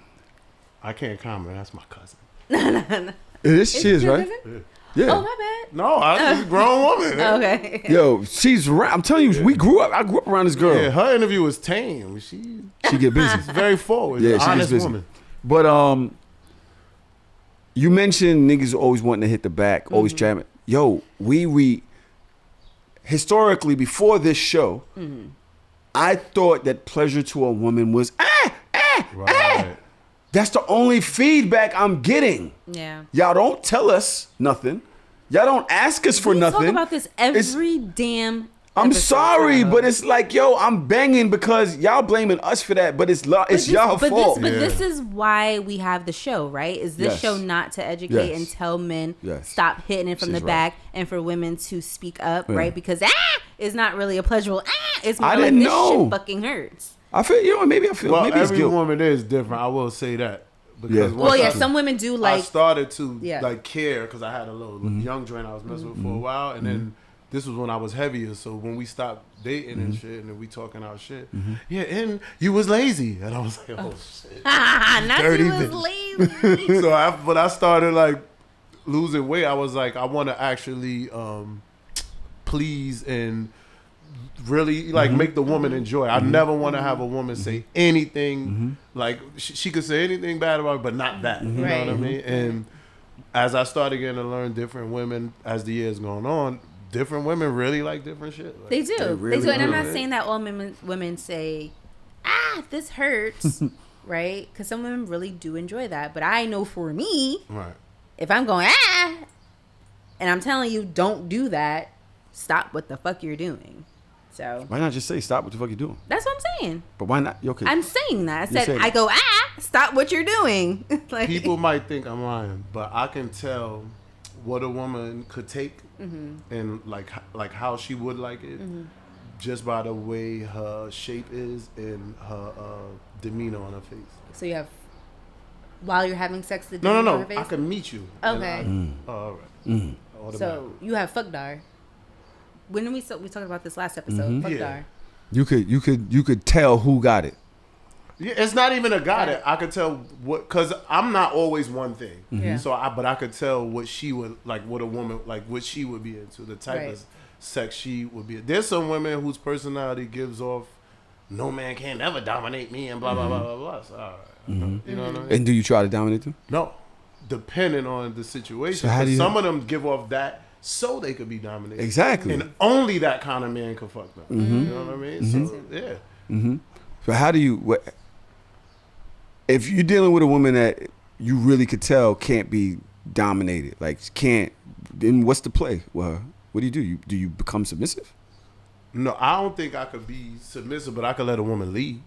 I can't comment. That's my cousin. It is she is, your right? cousin? Yeah. Oh my bad. No, I was a grown woman. Okay. Yo, she's right. I'm telling you, I grew up around this girl. Yeah, her interview was tame. She's She get busy. very forward. Yeah, Yeah, she honest is busy. woman. But you mentioned niggas always wanting to hit the back, always jamming. Yo, we historically before this show, I thought that pleasure to a woman was Right. That's the only feedback I'm getting. Yeah. Y'all don't tell us nothing. Y'all don't ask us for We nothing. talk about this every damn. I'm episode, sorry, Tahoe. but it's like, yo, I'm banging because y'all blaming us for that, but it's y'all fault. This is why we have the show, right? Is this Yes. show not to educate Yes. and tell men Yes. stop hitting it from She's the right. back, and for women to speak up, Yeah. right? Because is not really a pleasurable. It's more I like didn't this know. shit fucking hurts. I feel, you know, maybe I feel, Well, maybe it's every guilt. woman is different. I will say that. Because Yeah. once Well, yeah, I- some women do I like. started to Yeah. like care because I had a little young joint I was messing with for a while, and then this was when I was heavier. So when we stopped dating and shit, and then we talking our shit, yeah, and you was lazy, and I was like, oh shit. Not dirty you was bitch. lazy. So when I started like losing weight, I was like, I want to actually please and really like make the woman enjoy. I never want to have a woman say anything like she could say anything bad about it, but not that. You know what I Right. mean? And as I started getting to learn different women as the years going on, different women really like different shit. Like, They do. They really do. And I'm do. not saying that all women say, this hurts, right? Because some women really do enjoy that. But I know for me, right. if I'm going, and I'm telling you, don't do that, stop what the fuck you're doing. So Why not just say stop what the fuck you doing? that's what I'm saying. But why not? Okay. I'm saying that. I You said, said I it. go, stop what you're doing. Like, People might think I'm lying, but I can tell what a woman could take and like how she would like it just by the way her shape is and her demeanor on her face. So you have, while you're having sex, the No, on no, her no. face? I can meet you. Okay. All right. So you have fuckdar. When we talked about this last episode, fuckdar. Yeah. You could tell who got it. Yeah, it's not even a guy that I could tell what, because I'm not always one thing. Yeah. So but I could tell what she would like, what a woman like, what she would be into, the type of sex she would be. There's some women whose personality gives off, no man can ever dominate me and blah blah blah blah blah. So, all right, you know what I mean? And do you try to dominate them? No, depending on the situation. So how do you- some of them give off that so they could be dominated. Exactly. And only that kind of man can fuck them. You know what I mean? So yeah. So how do you? If you're dealing with a woman that you really could tell can't be dominated, like can't, then what's the play? Well, what do? Do you become submissive? No, I don't think I could be submissive, but I could let a woman lead.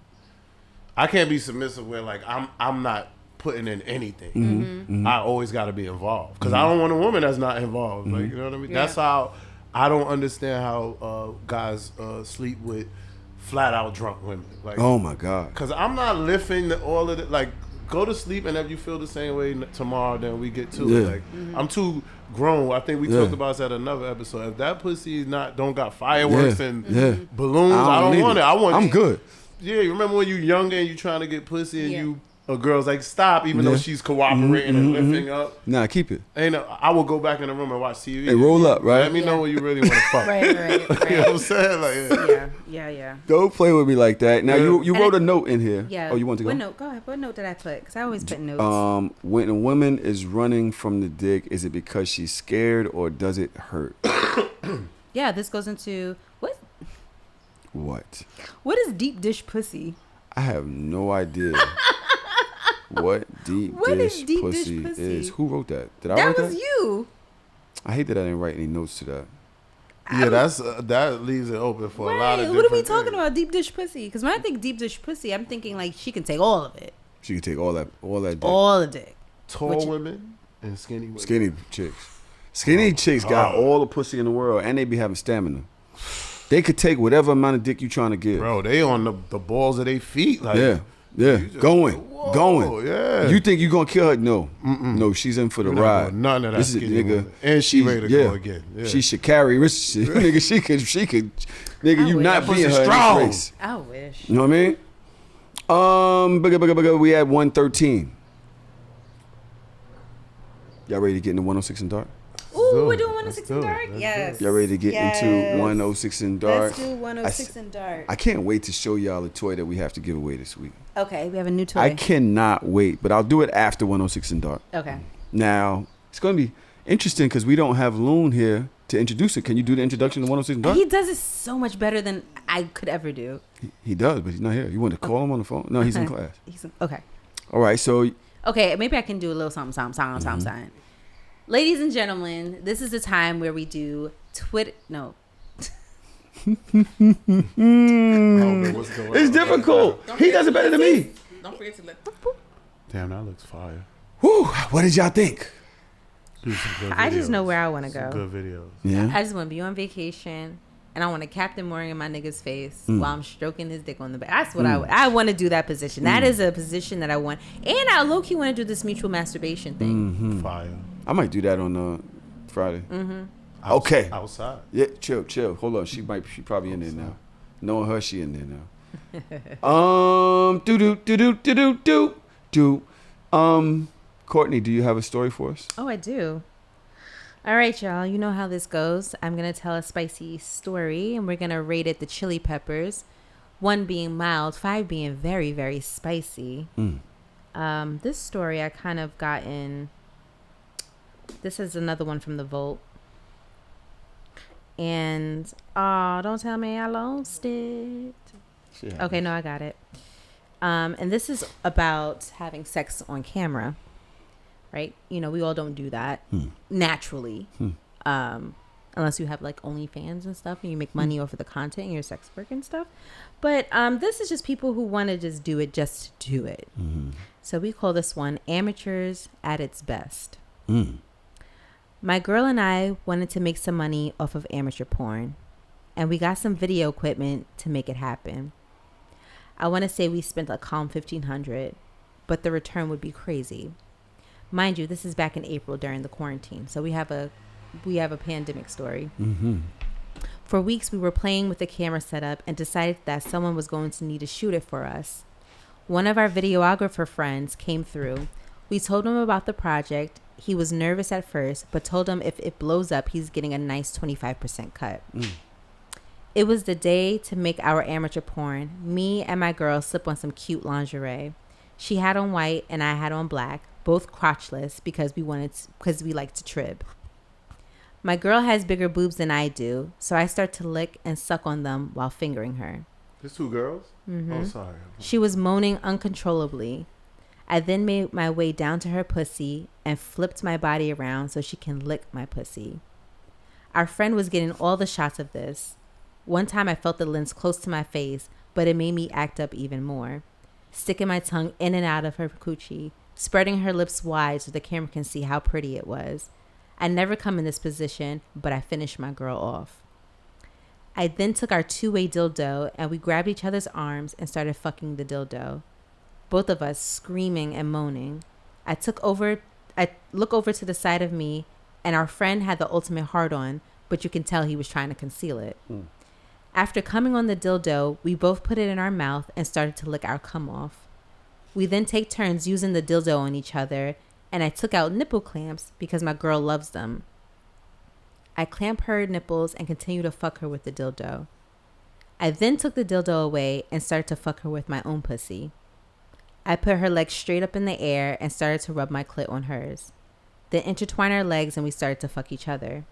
I can't be submissive where like I'm not putting in anything. I always got to be involved because I don't want a woman that's not involved. Like, you know what I mean? Yeah. That's how I don't understand how guys sleep with flat out drunk women. Like, Oh my God. because I'm not lifting all of it. Like, go to sleep, and if you feel the same way tomorrow, then we get to it. Yeah. Like, I'm too grown. I think we talked about this at another episode. If that pussy don't got fireworks and balloons, I don't need want it. I want. I'm good. Yeah, you remember when you younger and you trying to get pussy and Yeah. a girl's like stop, even though she's cooperating and lifting up. Nah, keep it. I will go back in the room and watch TV. Hey, roll up, right? Let me know when you really want to fuck. Right. You know what I'm saying? Like, Yeah. Don't play with me like that. Now you wrote a note in here. Yeah. Oh, you want to go? What note? Go ahead. What note did I put? Because I always put notes. When a woman is running from the dick, is it because she's scared or does it hurt? Yeah, this goes into What? what is deep dish pussy? I have no idea what deep What is dish deep dish pussy pussy? is. Who wrote that? Did I That write was that? you. I hate that I didn't write any notes to that. yeah, that leaves it open for a lot of. What are we different talking things. about? Deep dish pussy? Because when I think deep dish pussy, I'm thinking like she can take all of it, She can take all that dick. all the dick. Tall women and skinny women. Skinny chicks. Skinny chicks got all the pussy in the world, and they be having stamina. They could take whatever amount of dick you trying to give. Bro, they on the balls of their feet. Like, Yeah. just- Going. whoa, yeah. You think you gonna kill her? No. No, she's in for the We're not ride. doing none of that This is skinny nigga. woman. And she ready to go again. Yeah. She should carry risk. Nigga, she could. Nigga, I you wish. not That being her pussy in strong. this race. I wish. You know what I mean? Bugga, we at 113. Y'all ready to get into 106 and dark? Ooh, do we're it. doing Let's 106 do and it. dark? Let's do Yes. Y'all ready to get into 106 and dark? Let's do 106 and dark. I can't wait to show y'all a toy that we have to give away this week. Okay, we have a new toy. I cannot wait, but I'll do it after 106 and dark. Okay. Now, it's going to be interesting because we don't have Loon here to introduce it. Can you do the introduction to 106 and dark? He does it so much better than I could ever do. He does, but he's not here. You want to call him on the phone? No, he's in class. Okay. All right, so Okay, maybe I can do a little something. Ladies and gentlemen, this is the time where we do No. it's difficult. He does it better than me. Don't forget to let. Damn, that looks fire. Whew, what did y'all think? These some good I just videos. know where I want to Some go. good videos. Yeah. I just want to be on vacation, and I want a Captain Morgan in my nigga's face while I'm stroking his dick on the back. That's what I want to do. That position. That is a position that I want, and I low key want to do this mutual masturbation thing. Fire. I might do that on Friday. Okay. Outside. Yeah, chill. Hold on. She probably in there now. Knowing her, she in there now. Courtney, do you have a story for us? Oh, I do. All right, y'all. You know how this goes. I'm going to tell a spicy story, and we're going to rate it the chili peppers. 1 being mild, 5 being very, very spicy. This story I kind of got in. This is another one from the Vault. And, don't tell me I lost it. Okay, no, I got it. And this is about having sex on camera, right? You know, we all don't do that naturally, unless you have like OnlyFans and stuff, and you make money off of the content and your sex work and stuff. But this is just people who want to just do it just to do it. So we call this one Amateurs at Its Best. My girl and I wanted to make some money off of amateur porn, and we got some video equipment to make it happen. I want to say we spent a calm $1,500, but the return would be crazy. Mind you, this is back in April during the quarantine, so we have a pandemic story. For weeks, we were playing with the camera setup and decided that someone was going to need to shoot it for us. One of our videographer friends came through. We told him about the project. He was nervous at first, but told him if it blows up, he's getting a nice 25% cut. It was the day to make our amateur porn. Me and my girl slip on some cute lingerie. She had on white and I had on black, both crotchless because we like to trib. My girl has bigger boobs than I do, so I start to lick and suck on them while fingering her. There's 2 girls? Oh, sorry. She was moaning uncontrollably. I then made my way down to her pussy and flipped my body around so she can lick my pussy. Our friend was getting all the shots of this. One time I felt the lens close to my face, but it made me act up even more. Sticking my tongue in and out of her coochie, spreading her lips wide so the camera can see how pretty it was. I never come in this position, but I finished my girl off. I then took our 2-way dildo and we grabbed each other's arms and started fucking the dildo. Both of us screaming and moaning. I look over to the side of me and our friend had the ultimate hard on, but you can tell he was trying to conceal it. After coming on the dildo, we both put it in our mouth and started to lick our cum off. We then take turns using the dildo on each other and I took out nipple clamps because my girl loves them. I clamp her nipples and continue to fuck her with the dildo. I then took the dildo away and started to fuck her with my own pussy. I put her legs straight up in the air and started to rub my clit on hers. Then intertwine our legs and we started to fuck each other.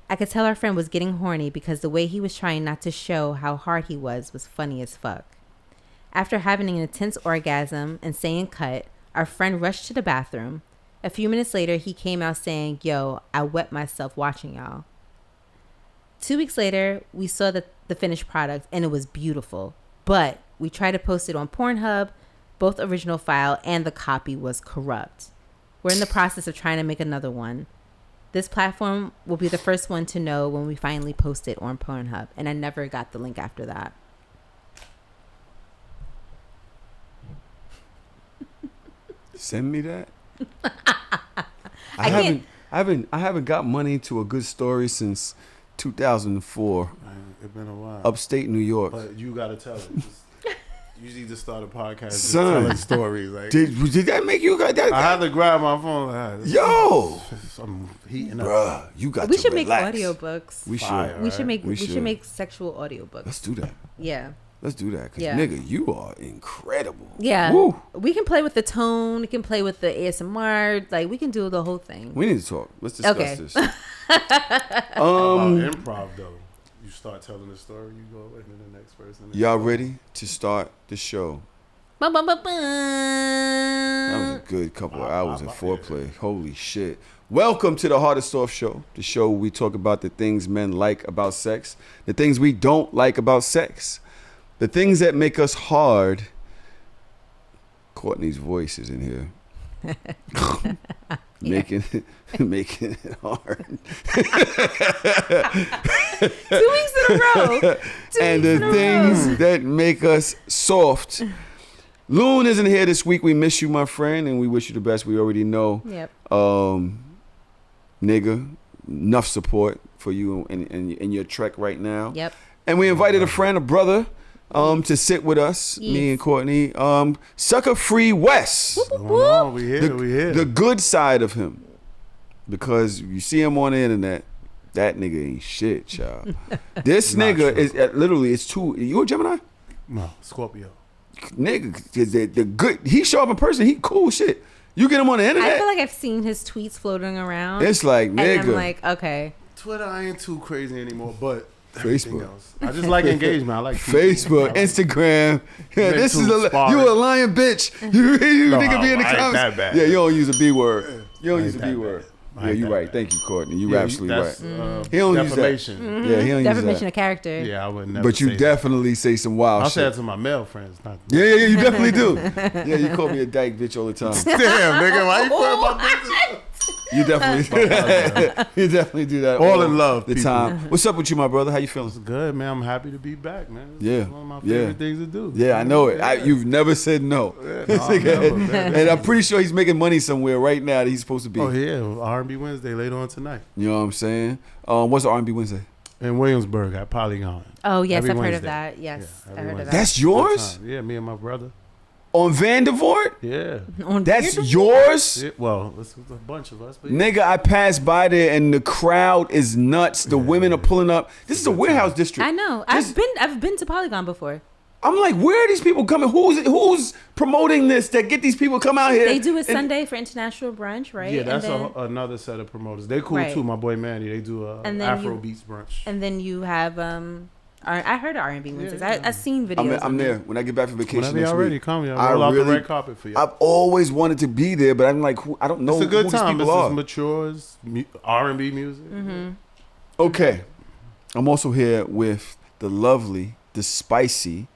I could tell our friend was getting horny because the way he was trying not to show how hard he was funny as fuck. After having an intense orgasm and saying cut, our friend rushed to the bathroom. A few minutes later, he came out saying, "Yo, I wet myself watching y'all." 2 weeks later, we saw the finished product and it was beautiful. But we tried to post it on Pornhub, both original file and the copy was corrupt. We're in the process of trying to make another one. This platform will be the first one to know when we finally post it on Pornhub. And I never got the link after that. Send me that. I haven't got money to a good story since 2004. Man, it's been a while. Upstate New York. But you gotta tell it. You need to start a podcast just Son, telling stories. Like, did that make you got that? I had to grab my phone. Like, Yo, I'm heating up. bruh, you got We to should relax. make audiobooks. We should. Fire. We should make We we should should. make sexual audiobooks. Let's do that. Yeah. Let's do that. Cause Yeah. nigga, you are incredible. Yeah. Woo. We can play with the tone. We can play with the ASMR. Like, we can do the whole thing. We need to talk. Let's discuss Okay. this. About improv though. You start telling the story, you go away, and then the next person. Y'all ready to start the show? Bum, bum, bum, bum. That was a good couple of hours of foreplay. Holy shit. Welcome to the Hardorsoft Show, the show where we talk about the things men like about sex, the things we don't like about sex, the things that make us hard. Courtney's voice is in here. making it hard. 2 weeks in a row. And the things that make us soft. Loon isn't here this week. We miss you, my friend, and we wish you the best. We already know. Yep. Nigga, enough support for you and your trek right now. Yep. And we invited a friend, a brother, to sit with us, me Yes. and Courtney. Sucker Free West. What's going on? We here. We here. The good side of him. Because you see him on the internet, that nigga ain't shit, child. This Not nigga true. is literally, it's too. You a Gemini? No, Scorpio. Nigga, the good. He show up in person. He cool shit. You get him on the internet. I feel like I've seen his tweets floating around. It's like, and nigga. I'm like, okay. Twitter, I ain't too crazy anymore, but Facebook. everything else. I just like engagement. I like people. Facebook, Instagram. Yeah, this is Mental sparring. you a lying bitch. You No, nigga be in the I ain't comments. that bad. Yeah, you don't use a B word. You don't I use a ain't B that word. bad. I Yeah, ain't you that right. bad. Thank you, Courtney. You Yeah, absolutely that's, right. He don't use that. defamation. Yeah, he don't Defamation use of that. character. Yeah, I would never. But you say definitely say some wild That. I'll say shit. that to my male friends. Not Yeah, you definitely do. Yeah, you call me a dyke bitch all the time. Damn, nigga, why you putting my business? You definitely you definitely do that. All in love, the people. time. What's up with you, my brother? How you feeling? Good, man. I'm happy to be back, man. This Yeah, is one of my yeah. favorite things to do. Yeah, I know it. Yeah. You've never said no. Yeah, no, never, man. And I'm pretty sure he's making money somewhere right now that he's supposed to be. Oh yeah, R&B Wednesday later on tonight You know what I'm saying? What's the R&B Wednesday? in Williamsburg at Polygon. Oh, yes, Every I've heard of Wednesday. that. Yes, Yeah, I every heard of Wednesday. that. That's yours? Yeah, me and my brother. On Vandervoort? Yeah. That's yours? Well, it's a bunch of us. But Nigga, I passed by there and the crowd is nuts. The women are pulling up. This is a warehouse district. I know. This- I've been to Polygon before. I'm like, where are these people coming? Who's promoting this that get these people to come out here? They do it and- Sunday for international brunch, right? yeah, that's and then, another set of promoters. They cool Right. too. My boy Manny, they do a And then Afro you- beats brunch. and then you have I heard of R&B Wednesdays. I seen videos. I'm there. When I get back from vacation Whenever next y'all ready, week, come. Y'all I roll out the really- red carpet for you. I've always wanted to be there, but I'm like, I don't know It's a good who these time. people It's are. matures R&B music. Okay. I'm also here with the lovely, the spicy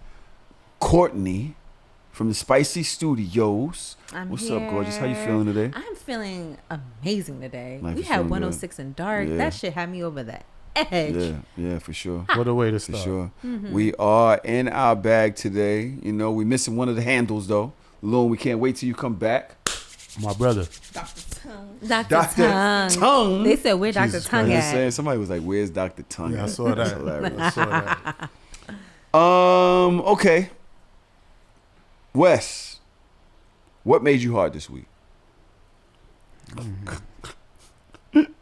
Courtney from the Spicy Studios. What's up, gorgeous? How you here. feeling today? I'm feeling amazing today. Life We is had feeling 106 in dark. Yeah. That shit had me over the edge. Yeah, for sure. What a way to For start. sure. Mm-hmm. We are in our bag today. You know, we missing one of the handles though. Loon, we can't wait till you come back. My brother. Dr. Tongue. Tongue. They said where Dr. Jesus Tongue I'm Christ. just at. saying, somebody was like, "Where's Dr. Tongue?" Yeah, I at?" saw That's that. hilarious. I saw that. Okay. Wes, what made you hard this week?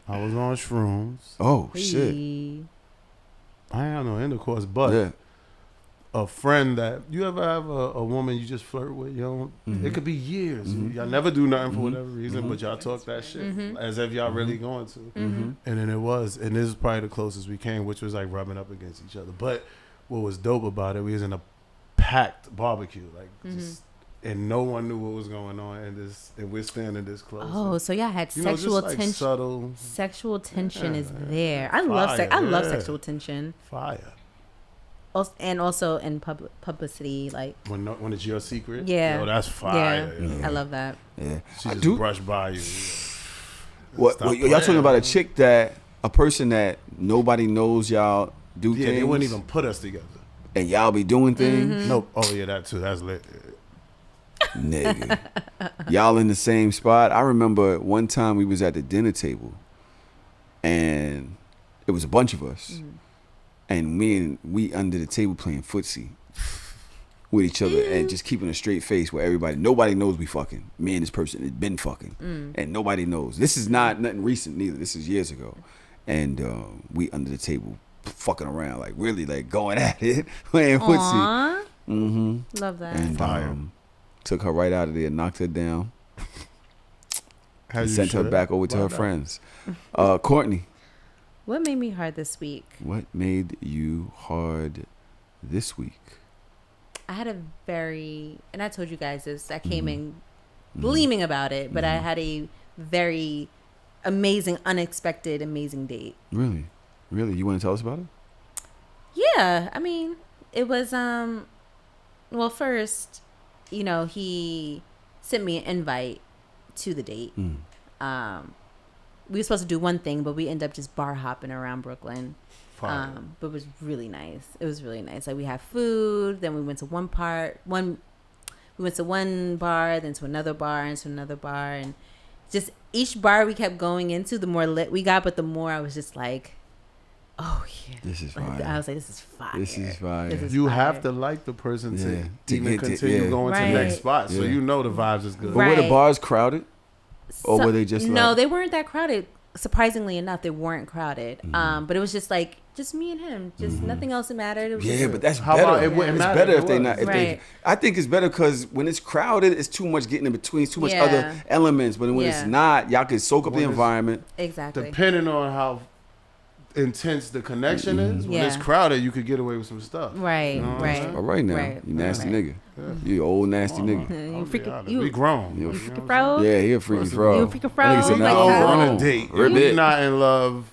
I was on shrooms. Oh shit. Hey. I ain't had no intercourse, but Yeah. a friend that you ever have a woman you just flirt with, you know, Mm-hmm. it could be years. Y'all never do nothing for whatever reason, but y'all talk that shit Mm-hmm. as if y'all really going to. And then and this is probably the closest we came, which was like rubbing up against each other. But what was dope about it, we was in a packed barbecue, like just, and no one knew what was going on, and we're standing this close. Oh, so y'all had You know, sexual just like tension. subtle Sexual tension is Yeah. there. I love Fire, I love yeah. sexual tension. fire And also in publicity, like when it's your secret. Yeah. Yo, that's fire. yeah, yo. I love that. Yeah. She I just do. brushed by you. What Stop y'all talking playing. about? A chick a person that nobody knows y'all do Yeah, things. they wouldn't even put us together. and y'all be doing things. Nope. Oh yeah, that too. That's lit. Nigga. Y'all in the same spot. I remember one time we was at the dinner table and it was a bunch of us. And we under the table playing footsie with each other and just keeping a straight face where nobody knows we fucking. Me and this person has been fucking. And nobody knows. This is not nothing recent neither. This is years ago. And we under the table fucking around, like really like going at it, playing footsie. Aww, Mm-hmm. love that. And took her right out of there, knocked her down, How and you sent her should. back over to Why her not? friends. Courtney, What made me hard this week? what made you hard this week? I had and I told you guys this, I came in gleaming about it, but I had a very amazing, unexpected, amazing date. Really? You want to tell us about it? Yeah, I mean, it was, well, first, you know, he sent me an invite to the date. We were supposed to do one thing, but we ended up just bar hopping around Brooklyn. Fire. But it was really nice. It was really nice. Like we had food, then we went to one bar, then to another bar, and to another bar, and just each bar we kept going into, the more lit we got, but the more I was just like, oh yeah, This is like, fire. I was like, this is fire. This is fire. This is You fire. have to like the person Yeah, to to even get to- continue yeah. going to the Right. next spot. So Yeah. you know the vibes is good. But were the Right. bars crowded? Or were they just no, like- they weren't that crowded. Surprisingly enough, they weren't crowded. Mm-hmm. But it was just like just me and him. Just nothing else mattered. It was Yeah, just, but that's How better. about it wouldn't It's matter better if if it they was. not. If Right. they, I think it's better because when it's crowded, it's too much getting in between. It's too much Yeah. other elements. But when Yeah. it's not, y'all can soak up When the it's- environment. exactly. Depending on how intense the connection is, when it's Yeah. crowded, you could get away with some stuff. Right, You know what I'm right. saying? All right now, Right. you nasty Right. nigga. You old nasty nigga. You I'll be freaking honest. you. We grown. You know freaking what I'm fro. Yeah, he a freaky First of fro. all, You a freaking fro. That nigga said, Oh We my nah, go God. on wrong. a date. If Ribbit. we not in love,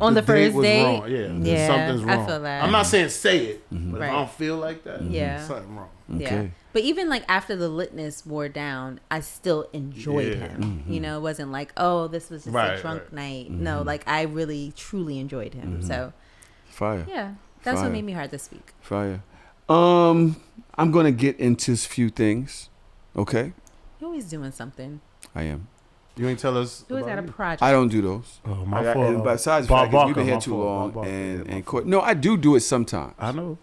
On the first was date? wrong. Yeah, Yeah, something's I wrong. feel that. I'm not saying say it, but Right. if I don't feel like that, Yeah. something wrong. Yeah. Okay. But even like after the litness wore down, I still enjoyed Yeah. him. You know, it wasn't like, oh, this was just Right, a drunk right. night. No, like I really truly enjoyed him. So Fire. yeah, that's Fire. what made me hard this week. Fire. I'm gonna get into a few things. Okay, You're always doing something. I am. You ain't tell us. You always got about a you? project. I don't do those. Oh, my I, fault. and besides the Bob fact that you've Barker, been here my too fault. long, Bob Barker, yeah, my and fault. Court. No, I do it sometimes, I know.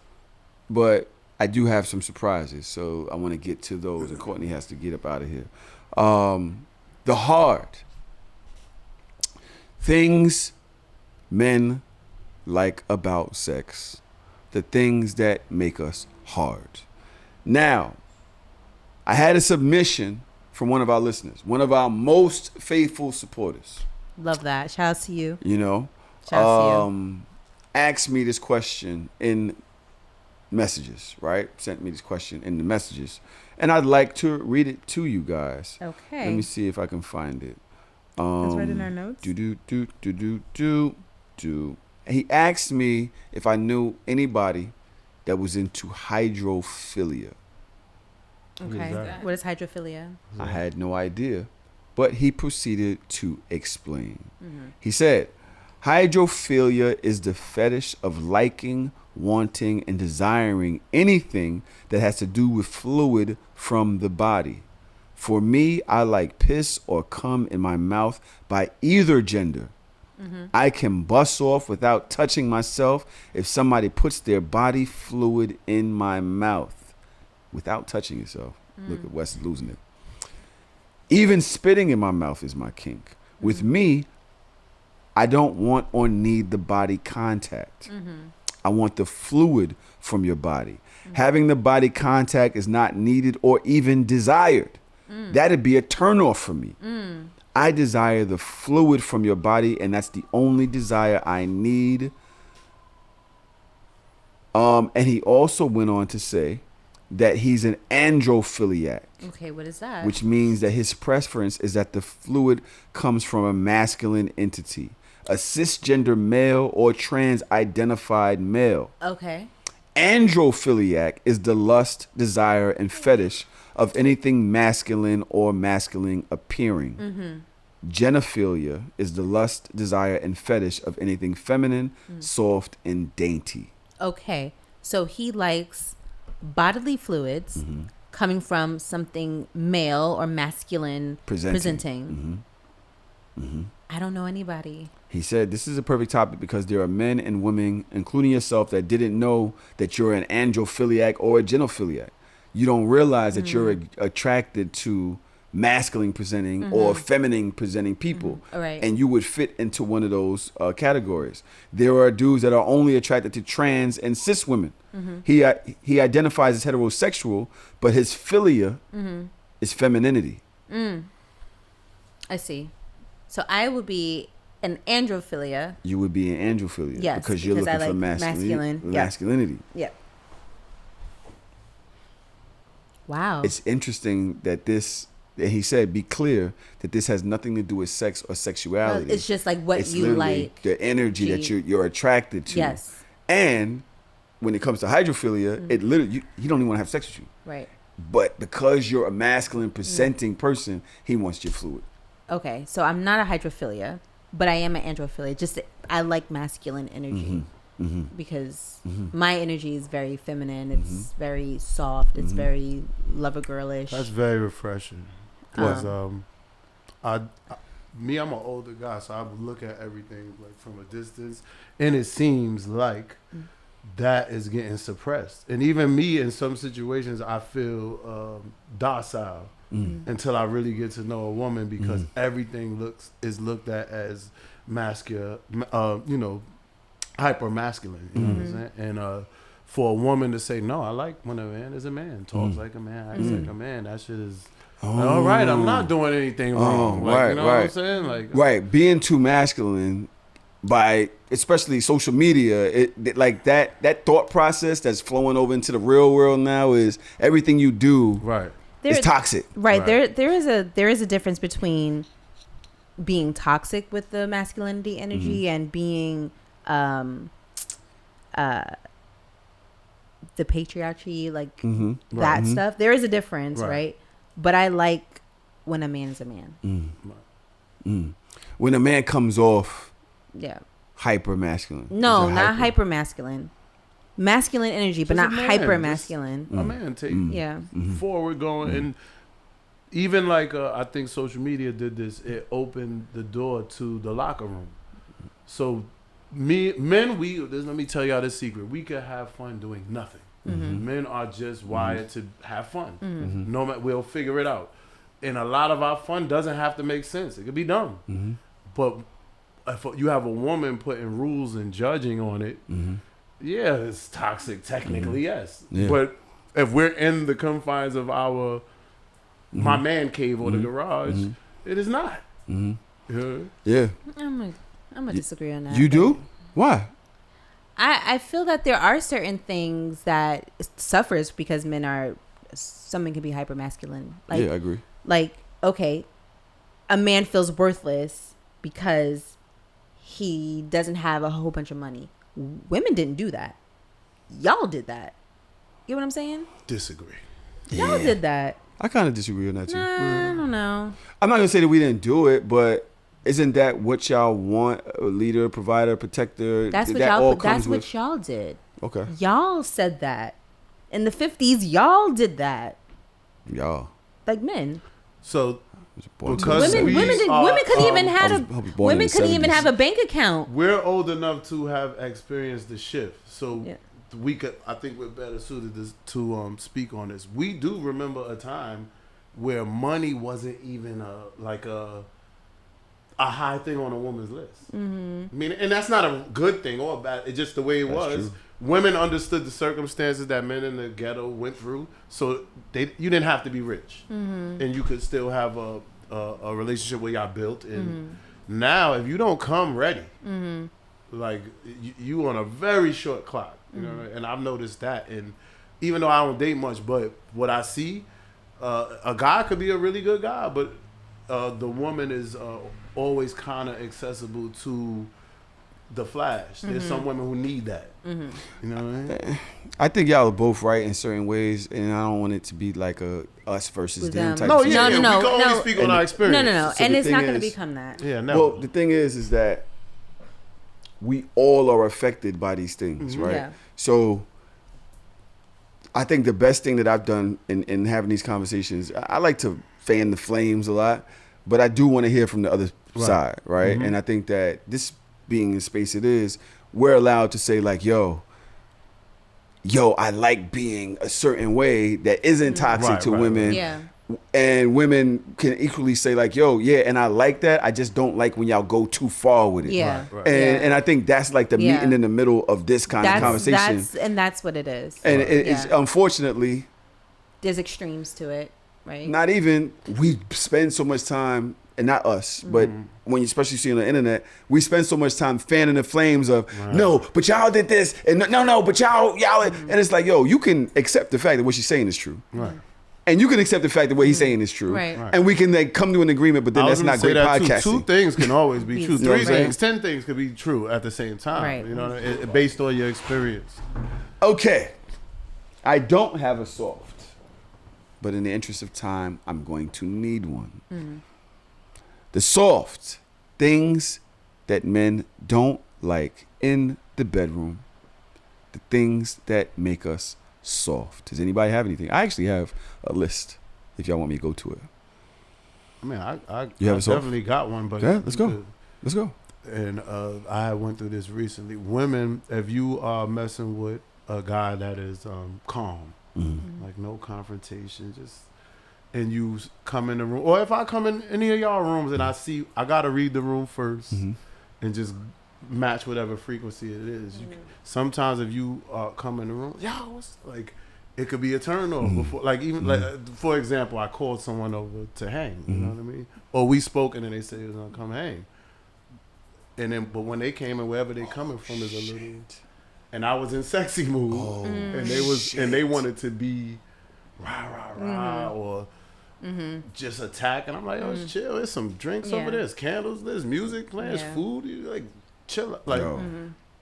but I do have some surprises, so I want to get to those, and Courtney has to get up out of here. The hard things men like about sex, the things that make us hard. Now, I had a submission from one of our listeners, one of our most faithful supporters. Love that. Shout out to you. You know, Shout out to you. asked me this question in messages, right? Sent me this question in the messages. And I'd like to read it to you guys. Okay. Let me see if I can find it. Let's write in our notes. He asked me if I knew anybody that was into hydrophilia. Okay. What is hydrophilia? I had no idea, but he proceeded to explain. He said, hydrophilia is the fetish of liking, wanting, and desiring anything that has to do with fluid from the body. For me, I like piss or cum in my mouth by either gender. I can bust off without touching myself if somebody puts their body fluid in my mouth without touching yourself. Look at Wes losing it. Even spitting in my mouth is my kink. With me, I don't want or need the body contact. I want the fluid from your body. Having the body contact is not needed or even desired. That'd be a turnoff for me. I desire the fluid from your body, and that's the only desire I need. And he also went on to say that he's an androphiliac. Okay, what is that? Which means that his preference is that the fluid comes from a masculine entity, a cisgender male or trans-identified male. Okay. Androphiliac is the lust, desire, and fetish of anything masculine or masculine appearing. Genophilia is the lust, desire, and fetish of anything feminine, soft, and dainty. Okay. So he likes bodily fluids coming from something male or masculine presenting. I don't know anybody. He said, this is a perfect topic because there are men and women, including yourself, that didn't know that you're an androphiliac or a genophiliac. You don't realize that you're attracted to masculine presenting or feminine presenting people. Right. And you would fit into one of those categories. There are dudes that are only attracted to trans and cis women. He identifies as heterosexual, but his philia is femininity. I see. So I would be an androphilia. You would be an androphilia. Yes, because you're looking I like for masculinity. Yep. Wow. It's interesting that he said, be clear that this has nothing to do with sex or sexuality. It's just like what it's you literally like. the energy that you're attracted to. Yes. And when it comes to hydrophilia, it literally, he don't even want to have sex with you. Right. But because you're a masculine presenting person, he wants your fluid. Okay. So I'm not a hydrophilia, but I am an androphilia. Just I like masculine energy. Because my energy is very feminine. It's very soft. It's very lover girlish. That's very refreshing. Because I'm an older guy, so I would look at everything like from a distance, and it seems like that is getting suppressed. And even me, in some situations, I feel docile until I really get to know a woman, because everything is looked at as masculine, hyper masculine. You know what I'm saying? And for a woman to say, no, I like when a man is a man, talks like a man, acts like a man, that shit is all right. I'm not doing anything wrong. Like, you know what I'm saying? Like, being too masculine by especially social media, like that thought process that's flowing over into the real world now is everything you do is toxic. Right. There is a difference between being toxic with the masculinity energy and being the patriarchy, like that stuff. There is a difference, right? But I like when a man is a man. When a man comes off hyper masculine. No, not hyper masculine. Masculine energy, but not hyper masculine. A man take forward going, and even like I think social media did this. It opened the door to the locker room. So let me tell y'all this secret. We could have fun doing nothing. Men are just wired to have fun. No matter, we'll figure it out. And a lot of our fun doesn't have to make sense. It could be dumb. But if you have a woman putting rules and judging on it, yeah, it's toxic technically, yes. Yeah. But if we're in the confines of our my man cave or the garage, it is not. Yeah. I'm gonna disagree on that. You do? Why? I feel that there are certain things that suffers because some men can be hyper masculine. Like, Yeah, I agree. Like, okay, a man feels worthless because he doesn't have a whole bunch of money. Women didn't do that. Y'all did that. You know what I'm saying? Disagree. Y'all did that. I kind of disagree on that too. Nah, I don't know. I'm not gonna say that we didn't do it, but isn't that what y'all want? A leader, provider, protector. That's what that y'all. all That's comes what with. y'all did. Okay. Y'all said that in the 50s. Y'all did that, Y'all. like men. So Born because in the Women 70s. women couldn't even have I was born in women the couldn't even 70s. have a bank account. we're old enough to have experienced the shift. So Yeah. we could, I think we're better suited to speak on this. We do remember a time where money wasn't even a high thing on a woman's list. I mean, and that's not a good thing or bad. It's just the way it was. true. Women understood the circumstances that men in the ghetto went through, so you didn't have to be rich, and you could still have a relationship where y'all built. And now, if you don't come ready, like you on a very short clock, you know. And I've noticed that. And even though I don't date much, but what I see, a guy could be a really good guy, but the woman is always kind of accessible to the flash. There's some women who need that. You know what I mean? I think y'all are both right in certain ways, and I don't want it to be like a us versus With them them. type No, of yeah, situation. we can only no. speak on our experience. No. So And the it's not thing going to is- become that. Yeah, never. Well, the thing is that we all are affected by these things, right? Yeah. So I think the best thing that I've done in having these conversations, I like to fan the flames a lot, but I do want to hear from the other side, right? And I think that this being the space it is, we're allowed to say like, yo, I like being a certain way that isn't toxic Right, to right, women. Yeah. And women can equally say like, yo, yeah, and I like that. I just don't like when y'all go too far with it. Yeah. Right. And I think that's like the Yeah. meeting in the middle of this kind of conversation. That's what it is. And it's Yeah. unfortunately There's extremes to it, right? not even, we spend so much time, and not us, but when you especially see on the internet, we spend so much time fanning the flames of, no, but y'all did this, and no, but y'all, and it's like, yo, you can accept the fact that what she's saying is true. Right. And you can accept the fact that what he's saying is true. Right. And we can like come to an agreement, but then I was that's gonna not say great that podcasting. Two things can always be true. You know what Three I'm saying? things, 10 things could be true at the same time. Right. You know, based on your experience. Okay. I don't have a soft, but in the interest of time, I'm going to need one. The soft things that men don't like in the bedroom, the things that make us soft. Does anybody have anything? I actually have a list if y'all want me to go to it. I mean, I You have a soft? definitely got one, but Yeah, let's go. Let's go. And I went through this recently. Women, if you are messing with a guy that is calm, like no confrontation, just, and you come in the room, or if I come in any of y'all rooms and I gotta read the room first and just match whatever frequency it is. Sometimes if you come in the room, what's like, it could be a turn off before, like even like for example, I called someone over to hang, you know what I mean? Or we spoke and then they said they was gonna come hang. And then, but when they came and wherever they coming from is a little, and I was in sexy mood, and they wanted to be rah or just attack, and I'm like, yo, chill. There's some drinks over there, there's candles, there's music playing, there's food. You like chill, like,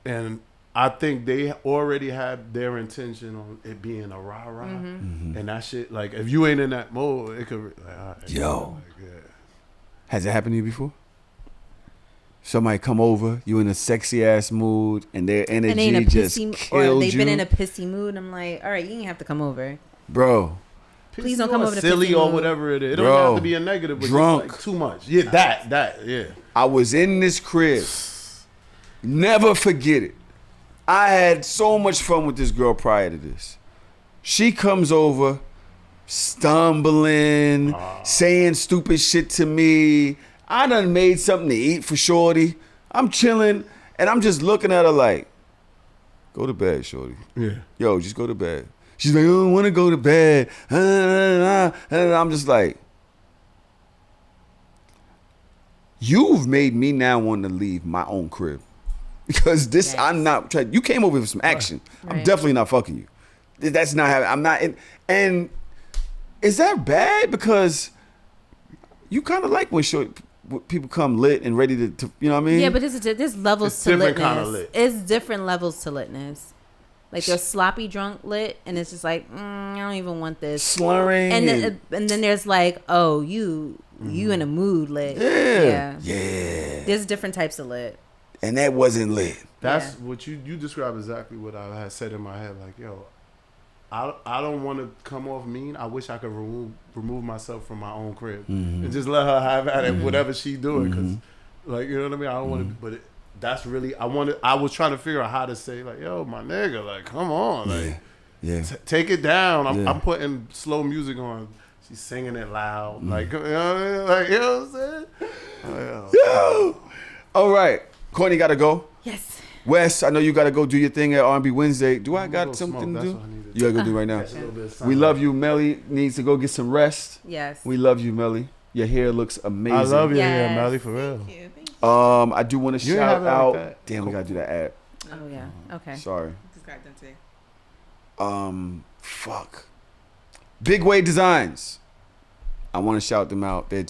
and I think they already had their intention on it being a rah rah, and that shit. Like, if you ain't in that mode, it could. Like, all right, Yo. like, yeah. Has it happened to you before? Somebody come over, you in a sexy ass mood, and their And they in a energy just pissy, killed or they've you, been in a pissy mood. I'm like, all right, you ain't have to come over. bro. Please don't come over to silly pissy or mood. whatever it is. It Bro, don't have to be a negative, but drunk. just like too much. Yeah, that, yeah. I was in this crib. Never forget it. I had so much fun with this girl prior to this. She comes over, stumbling, saying stupid shit to me. I done made something to eat for shorty. I'm chilling, and I'm just looking at her like, go to bed, shorty. Yeah. Yo, just go to bed. She's like, I don't want to go to bed. And I'm just like, you've made me now want to leave my own crib. Because this, Yes. I'm not trying. You came over for some action. I'm Right. definitely not fucking you. That's not happening. I'm not. And is that bad? Because you kind of like when people come lit and ready to, you know what I mean? Yeah, but there's levels It's to different litness. kinda lit. It's different levels to litness. Like there's sloppy drunk lit, and it's just like I don't even want this. Slurring. And then there's like, oh, you in a mood lit. Yeah. Yeah. There's different types of lit. And that wasn't lit. That's Yeah. what you described exactly what I had said in my head. Like, yo, I don't want to come off mean. I wish I could remove myself from my own crib and just let her have at it, whatever she doing. Because, like, you know what I mean? I don't want to, but that's really, I was trying to figure out how to say, like, yo, my nigga, like, come on. Like, Yeah. take it down. Yeah. I'm putting slow music on. She's singing it loud. Like, you know what I mean? Like, you know what I'm saying? Yo. All right. Courtney got to go. Yes. Wes, I know you got to go do your thing at R&B Wednesday. Do I I'm got gonna something smoke. to That's do? what I need to You got to go do right now. Catch a little bit of We sunlight. love you. Melly needs to go get some rest. Yes. We love you, Melly. Your hair looks amazing. I love you, Yes. yeah, Melly, for real. Thank you. Thank you. I do want to You ain't shout have it like out. that. Damn, we got to do that ad. Oh yeah. Okay. Sorry. Just got done today. Fuck. Big Way Designs. I want to shout them out. They're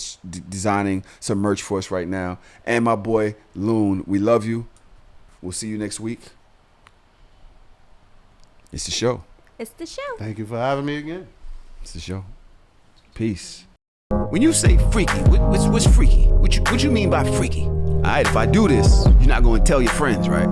designing some merch for us right now. And my boy, Loon. We love you. We'll see you next week. It's the show. It's the show. Thank you for having me again. It's the show. Peace. When you say freaky, what's freaky? What you mean by freaky? All right, if I do this, you're not going to tell your friends, right?